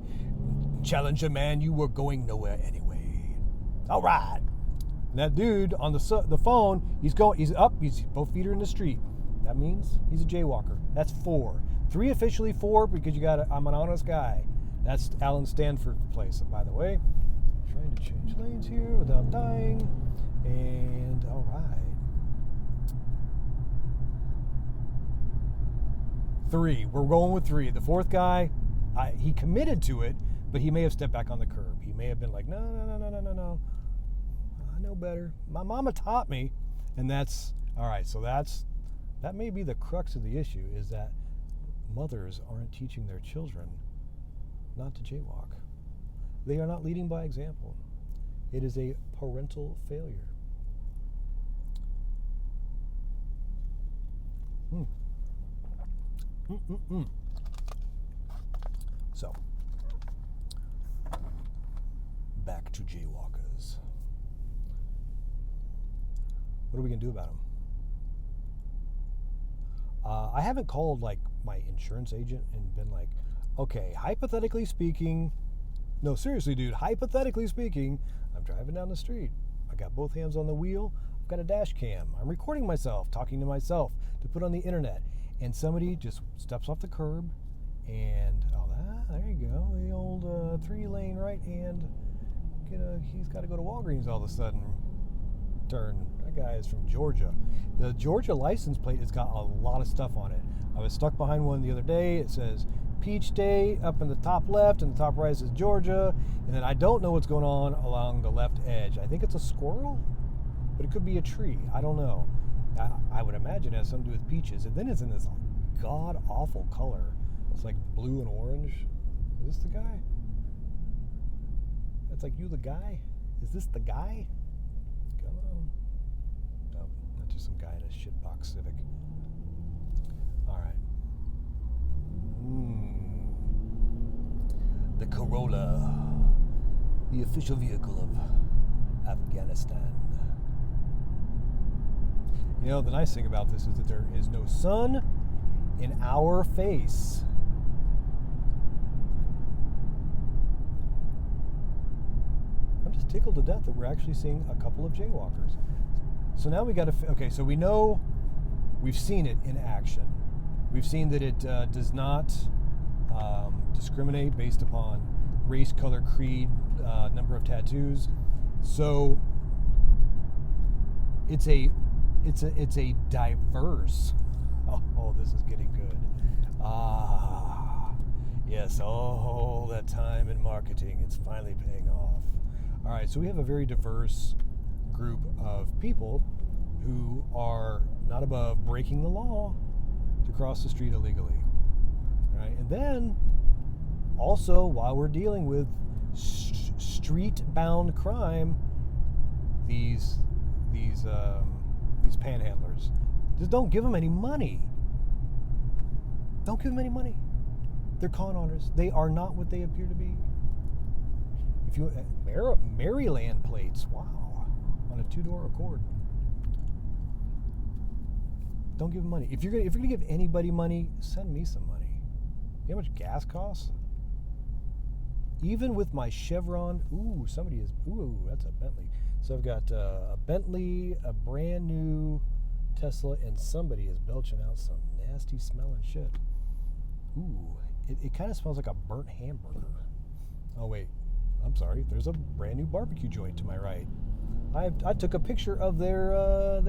Challenger man, you were going nowhere anyway. All right. And that dude on the phone, he's up, he's both feet are in the street. That means he's a jaywalker. That's 4. 3 officially, 4 because I'm an honest guy. That's Alan Stanford's place, by the way. Trying to change lanes here without dying. And all right. 3. We're going with 3. The 4th guy, he committed to it, but he may have stepped back on the curb. He may have been like, no. I know better. My mama taught me. And that's, all right, so that may be the crux of the issue, is that mothers aren't teaching their children not to jaywalk. They are not leading by example. It is a parental failure. So, back to jaywalkers. What are we going to do about them? I haven't called like my insurance agent and been like, okay, hypothetically speaking, no, seriously, dude, hypothetically speaking, I'm driving down the street. I got both hands on the wheel. I've got a dash cam. I'm recording myself, talking to myself to put on the internet. And somebody just steps off the curb and, there you go, the old 3-lane right hand. He's got to go to Walgreens all of a sudden. Turn. That guy is from Georgia. The Georgia license plate has got a lot of stuff on it. I was stuck behind one the other day. It says Peach Day up in the top left, and the top right says Georgia. And then I don't know what's going on along the left edge. I think it's a squirrel, but it could be a tree. I don't know. I would imagine it has something to do with peaches. And then it's in this god-awful color. It's like blue and orange. Is this the guy? It's like, you the guy? Is this the guy? Come on. Nope, not just some guy in a shitbox Civic. All right. The Corolla, the official vehicle of Afghanistan. You know, the nice thing about this is that there is no sun in our face. I'm just tickled to death that we're actually seeing a couple of jaywalkers. So now we got to, okay, so we know, we've seen it in action. We've seen that it does not discriminate based upon race, color, creed, number of tattoos. So it's a diverse. Oh, this is getting good. Yes, all that time in marketing, it's finally paying off. All right, so we have a very diverse group of people who are not above breaking the law to cross the street illegally. All right, and then also while we're dealing with street-bound crime, these panhandlers, just don't give them any money. Don't give them any money. They're con artists. They are not what they appear to be. If you Maryland plates, wow, on a 2-door Accord. Don't give them money. If you're gonna give anybody money, send me some money. You know how much gas costs? Even with my Chevron, that's a Bentley. So I've got a Bentley, a brand new Tesla, and somebody is belching out some nasty smelling shit. Ooh, it kind of smells like a burnt hamburger. Oh wait, I'm sorry. There's a brand new barbecue joint to my right. I took a picture of their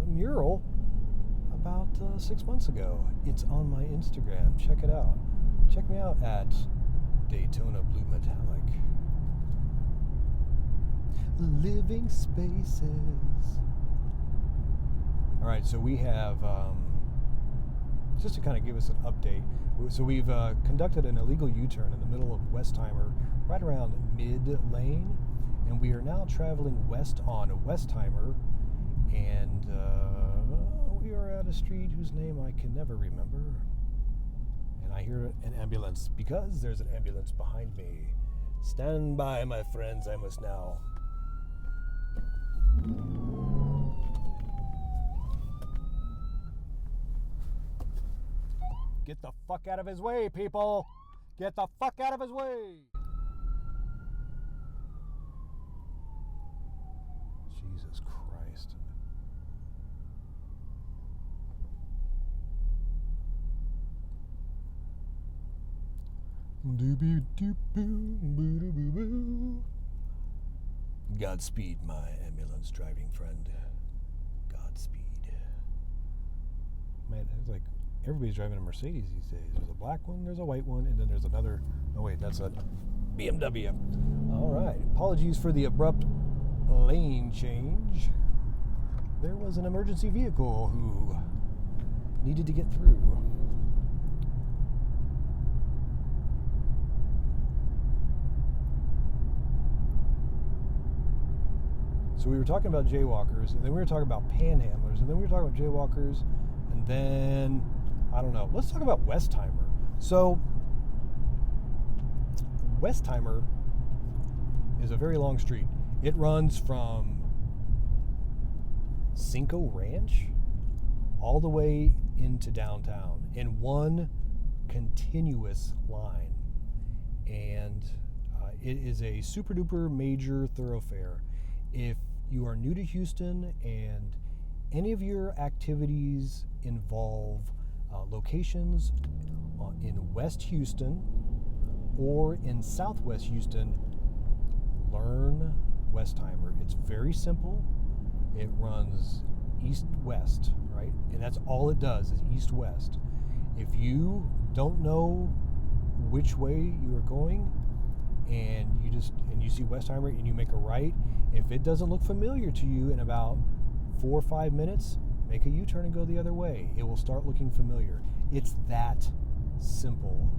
mural about 6 months ago. It's on my Instagram. Check it out. Check me out at Daytona Blue Metallic. Living spaces. All right, so we have, just to kind of give us an update, so we've conducted an illegal U-turn in the middle of Westheimer, right around mid-lane, and we are now traveling west on Westheimer, and we are at a street whose name I can never remember. And I hear an ambulance because there's an ambulance behind me. Stand by, my friends, I must now. Get the fuck out of his way, people! Get the fuck out of his way! Jesus Christ. Godspeed, my ambulance driving friend. Godspeed. Man, it's like everybody's driving a Mercedes these days. There's a black one, there's a white one, and then there's another. Oh wait, that's a BMW. All right. Apologies for the abrupt lane change. There was an emergency vehicle who needed to get through. So we were talking about jaywalkers, and then we were talking about panhandlers, and then we were talking about jaywalkers, and then, I don't know. Let's talk about Westheimer. So, Westheimer is a very long street. It runs from Cinco Ranch all the way into downtown in one continuous line. And it is a super duper major thoroughfare. If you are new to Houston and any of your activities involve locations in West Houston or in Southwest Houston, learn Westheimer. It's very simple. It runs east-west, right? And that's all it does is east-west. If you don't know which way you are going and you see Westheimer and you make a right, if it doesn't look familiar to you in about 4 or 5 minutes, make a U-turn and go the other way. It will start looking familiar. It's that simple.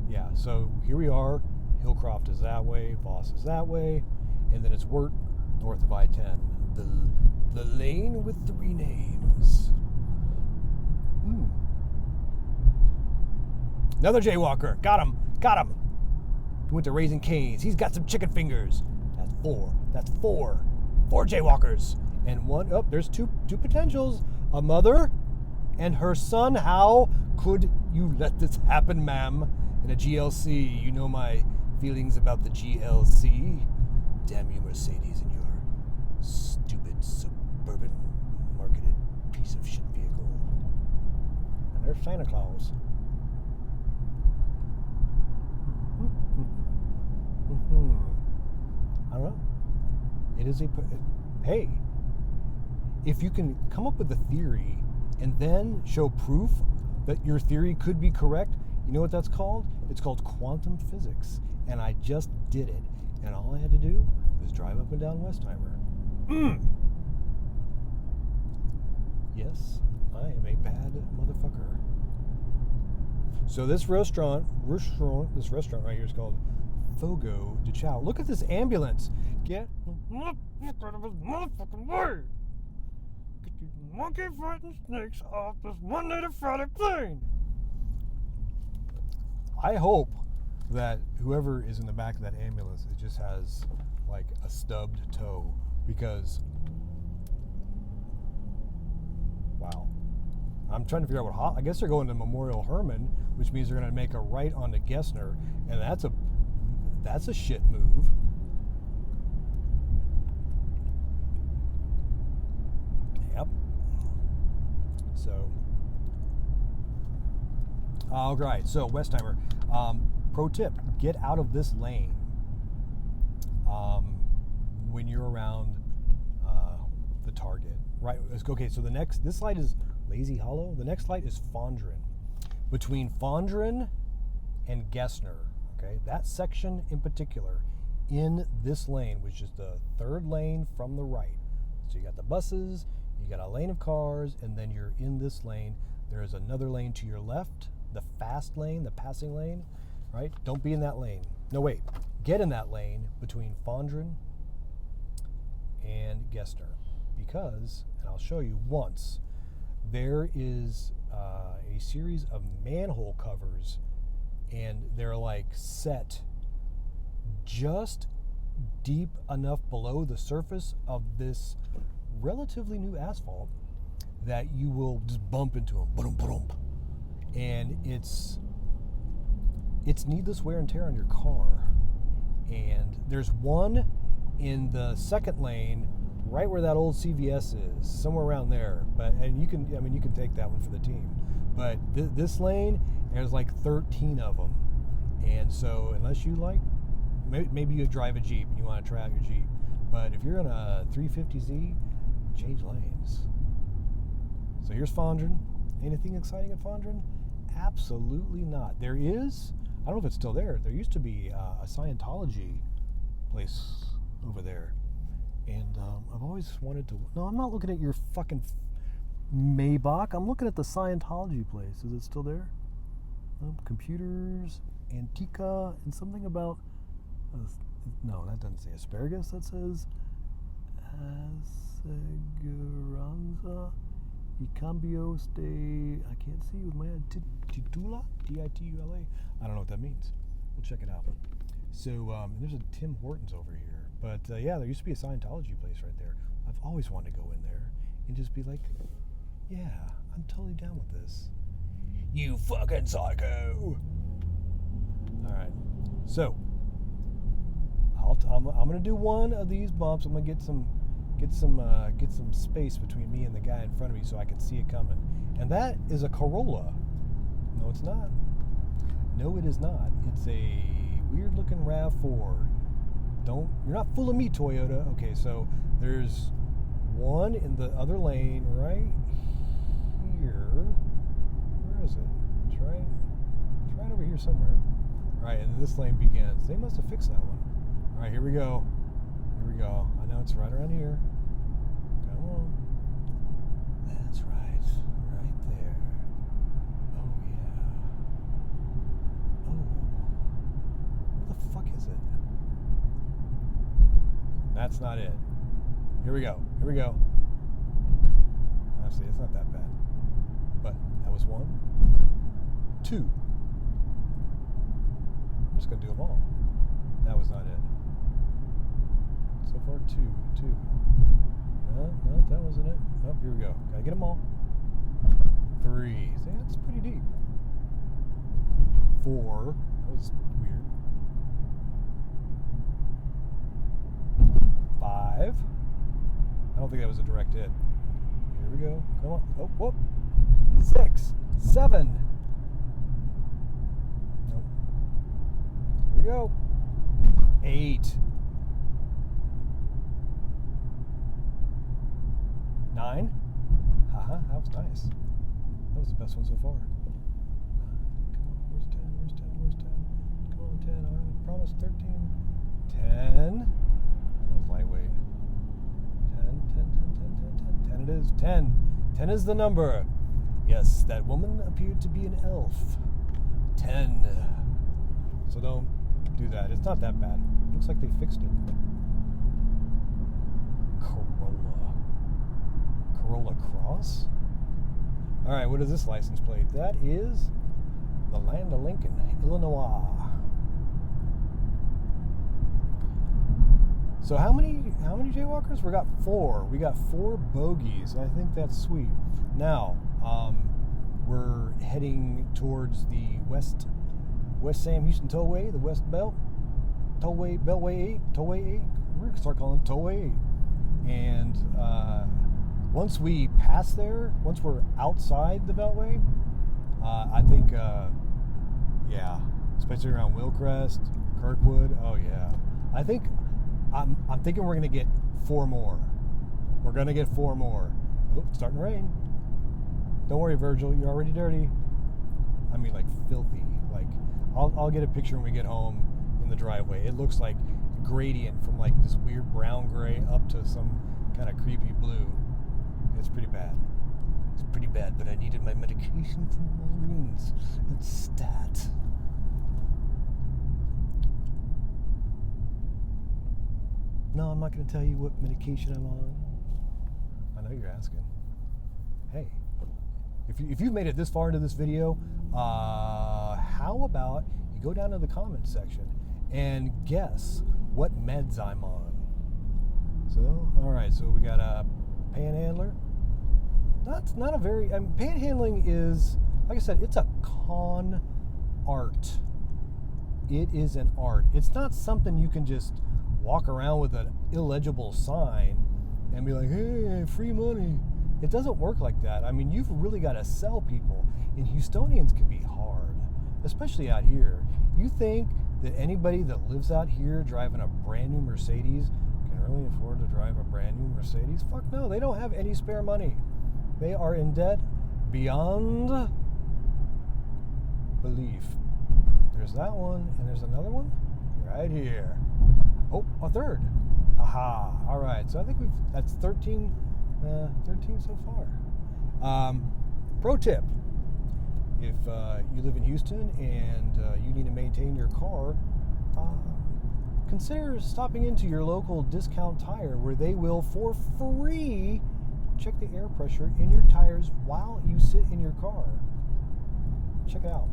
Yeah, so here we are. Hillcroft is that way, Voss is that way, and then it's Wirt north of I-10. The lane with 3 names. Another jaywalker. Got him. He went to Raising Cane's. He's got some chicken fingers. That's four. 4 jaywalkers. And there's two potentials. A mother and her son. How could you let this happen, ma'am? In a GLC, you know my feelings about the GLC. Damn you, Mercedes, and your stupid suburban marketed piece of shit vehicle. And there's Santa Claus. I don't know. It is hey, if you can come up with a theory and then show proof that your theory could be correct, you know what that's called? It's called quantum physics. And I just did it. And all I had to do was drive up and down Westheimer. Yes, I am a bad motherfucker. So this restaurant right here is called Fogo de Chao. Look at this ambulance. Get the motherfucker out of his motherfucking way. Get these monkey fighting snakes off this Monday to Friday plane. I hope that whoever is in the back of that ambulance, it just has like a stubbed toe, because wow. I'm trying to figure out what I guess they're going to Memorial Hermann, which means they're going to make a right onto Gessner, and that's a shit move. Yep. So, all right. So Westheimer, pro tip: get out of this lane when you're around the target. Right. Okay. So this light is Lazy Hollow. The next light is Fondren. Between Fondren and Gessner, okay, that section in particular, in this lane, which is the third lane from the right. So you got the buses, you got a lane of cars, and then you're in this lane. There is another lane to your left, the fast lane, the passing lane, right? Don't be in that lane. No, wait. Get in that lane between Fondren and Gessner, because, and I'll show you once, there is a series of manhole covers, and they're like set just deep enough below the surface of this relatively new asphalt that you will just bump into them. And it's needless wear and tear on your car. And there's one in the second lane, right where that old CVS is, somewhere around there. And you can take that one for the team. But this lane, there's like 13 of them. And so unless you maybe you drive a Jeep and you want to try out your Jeep. But if you're in a 350Z, change lanes. So here's Fondren. Anything exciting at Fondren? Absolutely not. There is, I don't know if it's still there. There used to be a Scientology place over there. And I've always wanted to... No, I'm not looking at your fucking Maybach. I'm looking at the Scientology place. Is it still there? Computers, Antica, and something about... no, that doesn't say asparagus. That says... Aseguranza y cambios de... I can't see with my head. Titula? T-I-T-U-L-A? I don't know what that means. We'll check it out. So, there's a Tim Hortons over here. But, yeah, there used to be a Scientology place right there. I've always wanted to go in there and just be like, yeah, I'm totally down with this. You fucking psycho! All right. So, I'm going to do one of these bumps. I'm going to get some space between me and the guy in front of me so I can see it coming. And that is a Corolla. No, it's not. No, it is not. It's a weird-looking RAV4. You're not fooling me, Toyota. Okay, so there's one in the other lane right here. Where is it? It's right over here somewhere. All right, and this lane begins. They must have fixed that one. All right, here we go. I know it's right around here. Come on. That's right there. Oh yeah. Oh, where the fuck is it? That's not it. Here we go. Honestly, it's not that bad. But that was 1, 2. I'm just going to do them all. That was not it. So far, 2. No, that wasn't it. Oh, here we go. Gotta get them all. 3. See, that's pretty deep. 4. That was weird. 5. I don't think that was a direct hit. Here we go. Come on. Oh, whoop. 6. 7. Nope. Here we go. 8. 9. Haha, that was nice. That was the best one so far. 9. Come on. Where's 10? Come on, 10. I promised 13. 10. Lightweight. 10 it is. 10 is the number. Yes, that woman appeared to be an elf. 10. So don't do that. It's not that bad. Looks like they fixed it. Corolla Cross? All right, what is this license plate? That is the land of Lincoln, Illinois. So how many jaywalkers? We got 4. We got 4 bogeys. I think that's sweet. Now, we're heading towards the West Sam Houston Tollway, the West Belt. Beltway 8. We're going to start calling it Tollway 8. And once we pass there, once we're outside the Beltway, I think, yeah, especially around Willcrest, Kirkwood, oh yeah. I think, I'm thinking we're going to get 4 more. We're going to get 4 more. Oh, it's starting to rain. Don't worry, Virgil, you're already dirty. I mean, like, filthy. Like, I'll get a picture when we get home in the driveway. It looks like gradient from, like, this weird brown gray up to some kind of creepy blue. It's pretty bad. It's pretty bad, but I needed my medication from Walgreens. It's stat. No, I'm not going to tell you what medication I'm on. I know you're asking. Hey, if you've made it this far into this video, how about you go down to the comments section and guess what meds I'm on. So, all right, so we got a panhandler. That's not a very, panhandling is, like I said, it's a con art. It is an art. It's not something you can just walk around with an illegible sign and be like, hey, free money. It doesn't work like that. I mean, you've really got to sell people. And Houstonians can be hard, especially out here. You think that anybody that lives out here driving a brand new Mercedes can really afford to drive a brand new Mercedes? Fuck no, they don't have any spare money. They are in debt beyond belief. There's that one, and there's another one right here. Oh, a third. Aha. All right. So I think that's 13 so far. Pro tip. If you live in Houston and you need to maintain your car, consider stopping into your local discount tire where they will, for free, check the air pressure in your tires while you sit in your car. Check it out.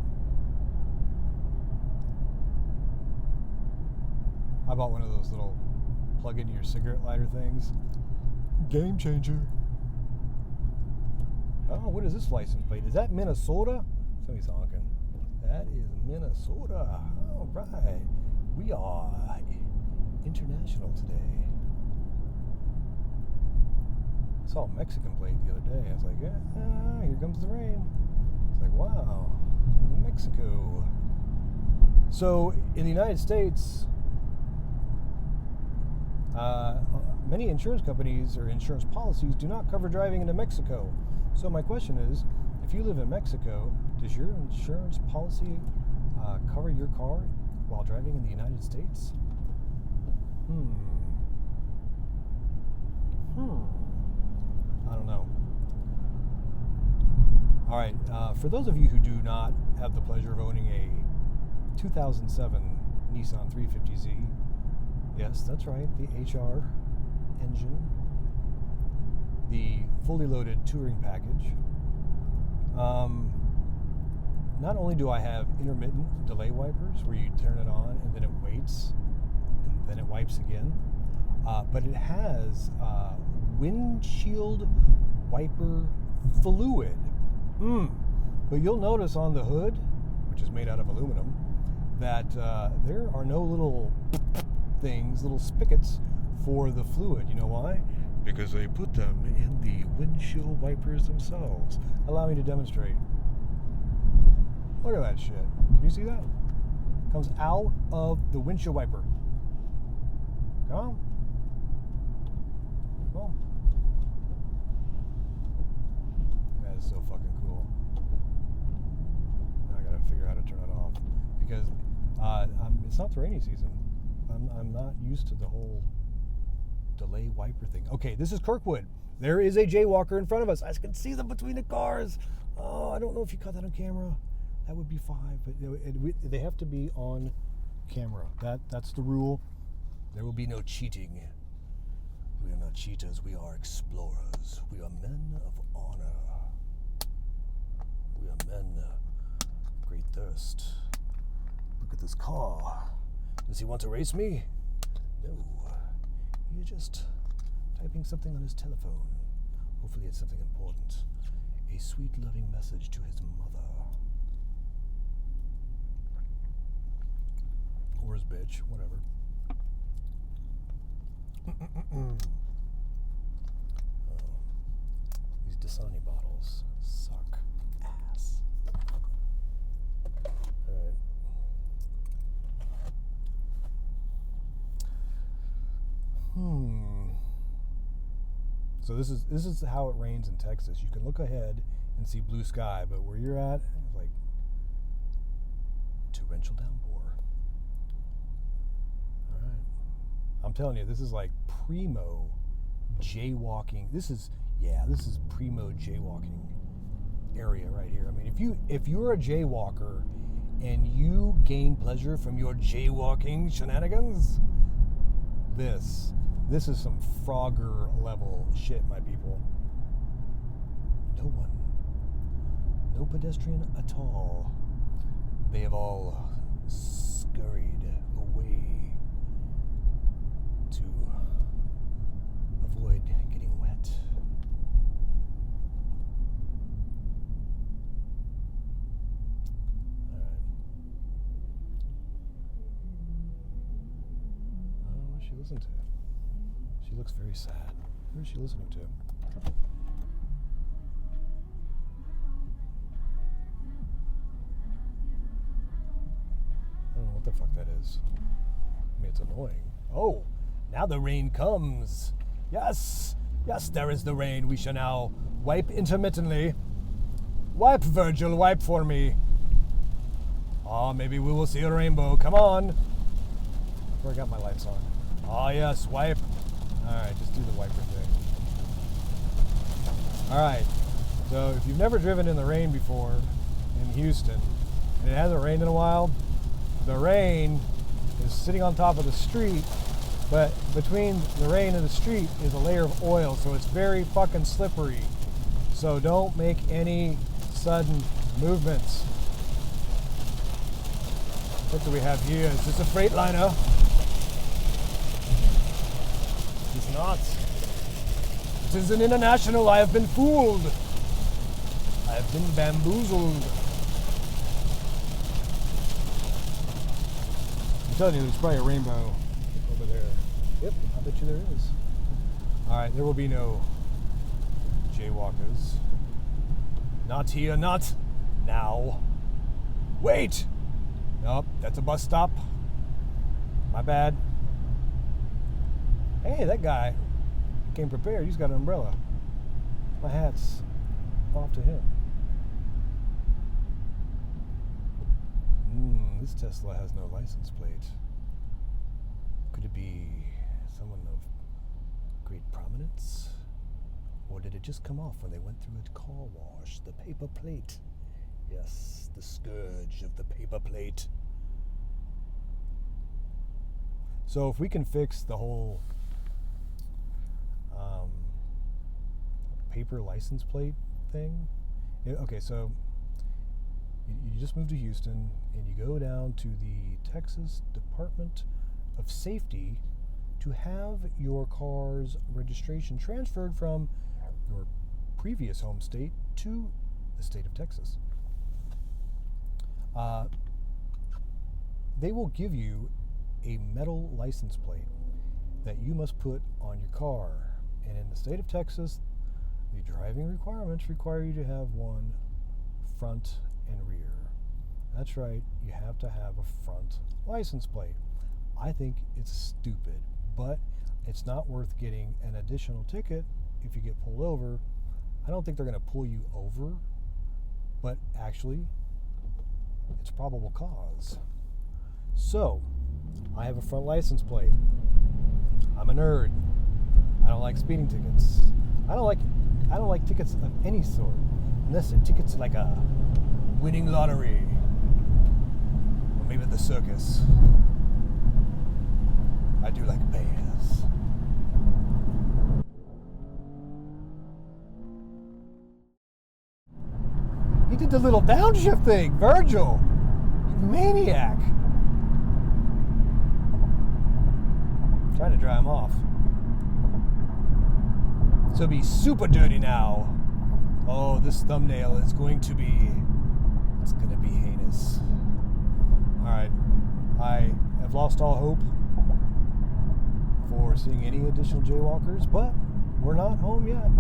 I bought one of those little plug into your cigarette lighter things. Game changer. Oh, what is this license plate? Is that Minnesota? Somebody's honking. That is Minnesota. All right. We are international today. I saw a Mexican plate the other day. I was like, yeah, here comes the rain. It's like, wow, Mexico. So in the United States, many insurance companies or insurance policies do not cover driving into Mexico. So my question is, if you live in Mexico, does your insurance policy cover your car while driving in the United States? I don't know. All right, for those of you who do not have the pleasure of owning a 2007 Nissan 350Z, yes, that's right, the HR engine, the fully loaded touring package. Not only do I have intermittent delay wipers where you turn it on and then it waits and then it wipes again, but it has windshield wiper fluid. But you'll notice on the hood, which is made out of aluminum, that there are no little things, little spigots for the fluid. You know why? Because they put them in the windshield wipers themselves. Allow me to demonstrate. Look at that shit. Can you see that? Comes out of the windshield wiper. Come on. Come on. That is so fucking cool. Now I gotta figure out how to turn it off. Because it's not the rainy season. I'm not used to the whole delay wiper thing. Okay, this is Kirkwood. There is a jaywalker in front of us. I can see them between the cars. Oh, I don't know if you caught that on camera. That would be fine, but they have to be on camera. That's the rule. There will be no cheating. We are not cheaters. We are explorers. We are men of honor. We are men of great thirst. Look at this car. Does he want to race me? No. He's just typing something on his telephone. Hopefully it's something important. A sweet, loving message to his mother. Or his bitch, whatever. These Dasani bottles suck ass. Alright. So this is how it rains in Texas. You can look ahead and see blue sky, but where you're at, it's like torrential downpour. All right. I'm telling you, this is like primo jaywalking. This is primo jaywalking area right here. I mean, if you're a jaywalker and you gain pleasure from your jaywalking shenanigans, this is some Frogger level shit, my people. No pedestrian at all. They have all scurried away to avoid getting wet. All right. Oh, what's she listening to? She looks very sad. Who is she listening to? I don't know what the fuck that is. I mean, it's annoying. Oh, now the rain comes. Yes, there is the rain. We shall now wipe intermittently. Wipe, Virgil, wipe for me. Oh, maybe we will see a rainbow. Come on. Where I got my lights on. Oh, yes, wipe. Alright, just do the wiper thing. Alright, so if you've never driven in the rain before in Houston, and it hasn't rained in a while, the rain is sitting on top of the street, but between the rain and the street is a layer of oil, so it's very fucking slippery. So don't make any sudden movements. What do we have here? Is this a Freightliner? It's not. It is an international. I have been fooled. I have been bamboozled. I'm telling you, there's probably a rainbow over there. Yep, I bet you there is. Alright, there will be no jaywalkers. Not here, not now. Wait! Nope, that's a bus stop. My bad. Hey, that guy came prepared. He's got an umbrella. My hat's off to him. This Tesla has no license plate. Could it be someone of great prominence? Or did it just come off when they went through a car wash? The paper plate. Yes, the scourge of the paper plate. So if we can fix the whole paper license plate thing. Okay, so you just moved to Houston and you go down to the Texas Department of Safety to have your car's registration transferred from your previous home state to the state of Texas. They will give you a metal license plate that you must put on your car. And in the state of Texas, the driving requirements require you to have one front and rear. That's right, you have to have a front license plate. I think it's stupid, but it's not worth getting an additional ticket if you get pulled over. I don't think they're going to pull you over, but actually, it's probable cause. So, I have a front license plate. I'm a nerd. I don't like speeding tickets. I don't like tickets of any sort, unless they're tickets like a winning lottery, or maybe the circus. I do like bears. He did the little downshift thing, Virgil. You maniac. Trying to dry him off. So it'll be super dirty now. Oh, this thumbnail is going to be, it's going to be heinous. Alright, I have lost all hope for seeing any additional Jaywalkers, but we're not home yet.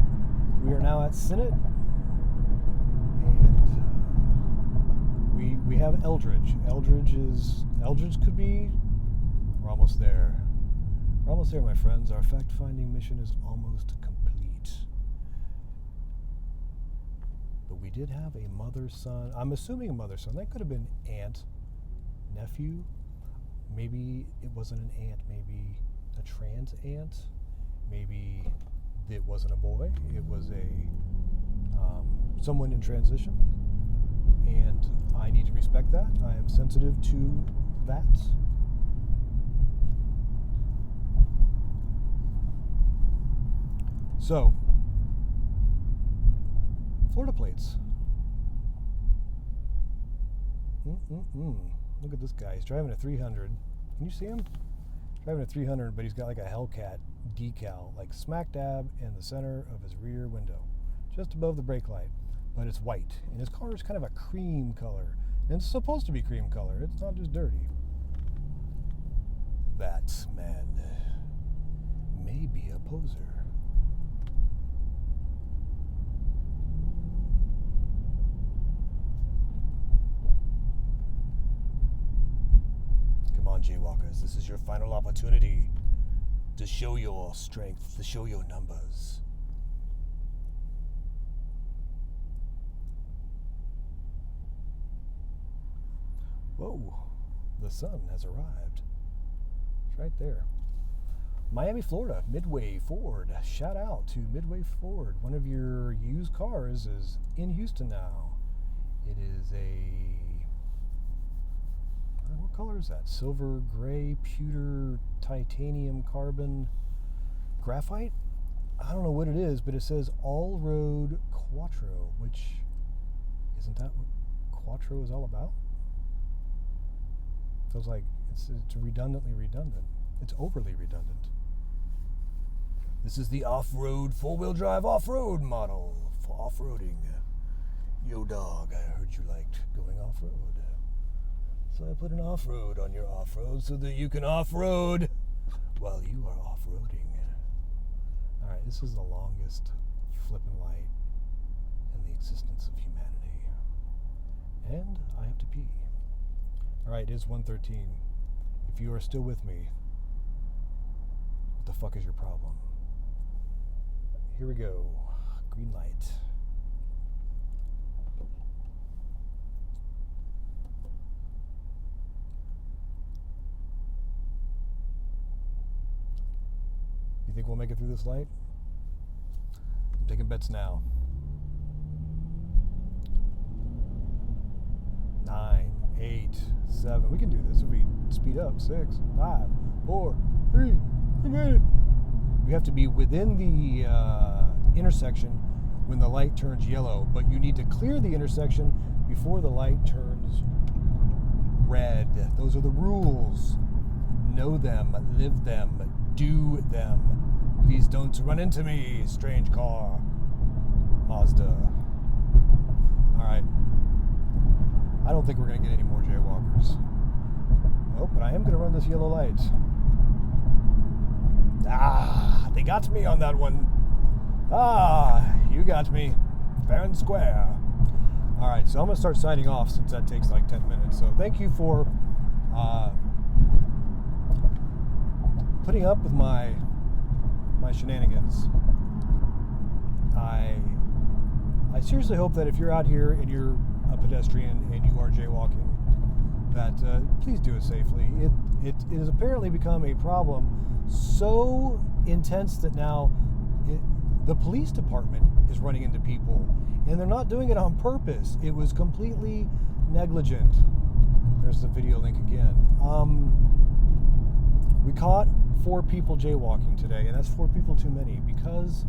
We are now at Senate, and we have Eldridge. Eldridge could be, we're almost there. We're almost there, my friends. Our fact-finding mission is almost complete. But we did have a mother-son. I'm assuming a mother-son. That could have been aunt, nephew. Maybe it wasn't an aunt. Maybe a trans aunt. Maybe it wasn't a boy. It was a someone in transition. And I need to respect that. I am sensitive to that. So, Florida plates. Look at this guy. He's driving a 300. Can you see him? Driving a 300, but he's got like a Hellcat decal, like smack dab in the center of his rear window, just above the brake light. But it's white, and his car is kind of a cream color. And it's supposed to be cream color. It's not just dirty. That man may be a poser. Jaywalkers, this is your final opportunity to show your strength, to show your numbers. Whoa, the sun has arrived. It's right there. Miami, Florida, Midway Ford. Shout out to Midway Ford. One of your used cars is in Houston now. It is a, what color is that? Silver, gray, pewter, titanium, carbon, graphite? I don't know what it is, but it says all-road Quattro, which, isn't that what Quattro is all about? Feels like it's redundantly redundant. It's overly redundant. This is the off-road, four-wheel drive off-road model for off-roading. Yo, dog, I heard you liked going off-road. So I put an off-road on your off-road so that you can off-road while you are off-roading. All right, this is the longest flipping light in the existence of humanity. And I have to pee. All right, it is 1:13. If you are still with me, what the fuck is your problem? Here we go. Green light. You think we'll make it through this light? I'm taking bets now. 9, 8, 7. We can do this if we speed up. 6, 5, 4, 3. We made it. You have to be within the intersection when the light turns yellow, but you need to clear the intersection before the light turns red. Those are the rules. Know them, live them, do them. Please don't run into me, strange car. Mazda. Alright. I don't think we're going to get any more Jaywalkers. Oh, but I am going to run this yellow light. Ah, they got me on that one. Ah, you got me. Fair and square. Alright, so I'm going to start signing off since that takes like 10 minutes. So thank you for putting up with my shenanigans. I seriously hope that if you're out here and you're a pedestrian and you are jaywalking, that please do it safely. It has apparently become a problem so intense that now the police department is running into people, and they're not doing it on purpose. It was completely negligent. There's the video link again. We caught 4 people jaywalking today, and that's 4 people too many because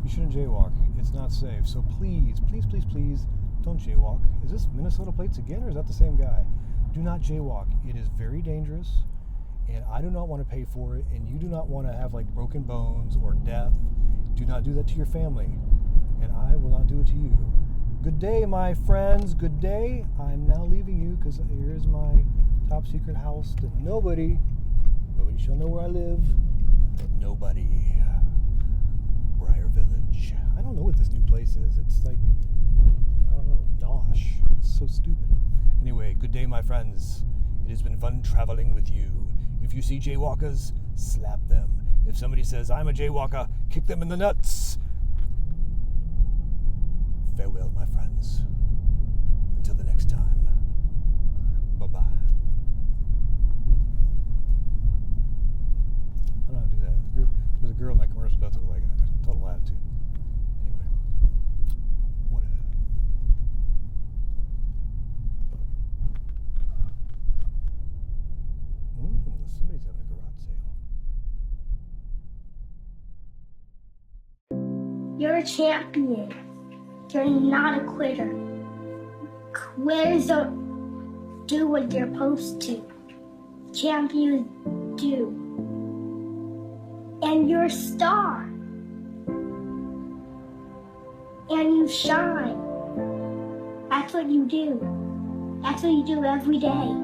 you shouldn't jaywalk. It's not safe. So please, please, please, please don't jaywalk. Is this Minnesota plates again, or is that the same guy? Do not jaywalk. It is very dangerous, and I do not want to pay for it, and you do not want to have like broken bones or death. Do not do that to your family, and I will not do it to you. Good day, my friends. Good day. I'm now leaving you because here is my top secret house that nobody shall know where I live. Nobody. Briar Village. I don't know what this new place is. It's like, I don't know, Nosh. It's so stupid. Anyway, good day, my friends. It has been fun traveling with you. If you see jaywalkers, slap them. If somebody says, I'm a jaywalker, kick them in the nuts. Farewell, my friends. Until the next time. Bye-bye. I don't know how to do that. There's a girl in that commercial that does it like a total attitude. Anyway. Whatever. Somebody's having a garage sale. You're a champion. You're not a quitter. Quitters don't do what you're supposed to. Champions do. And you're a star. And you shine. That's what you do. That's what you do every day.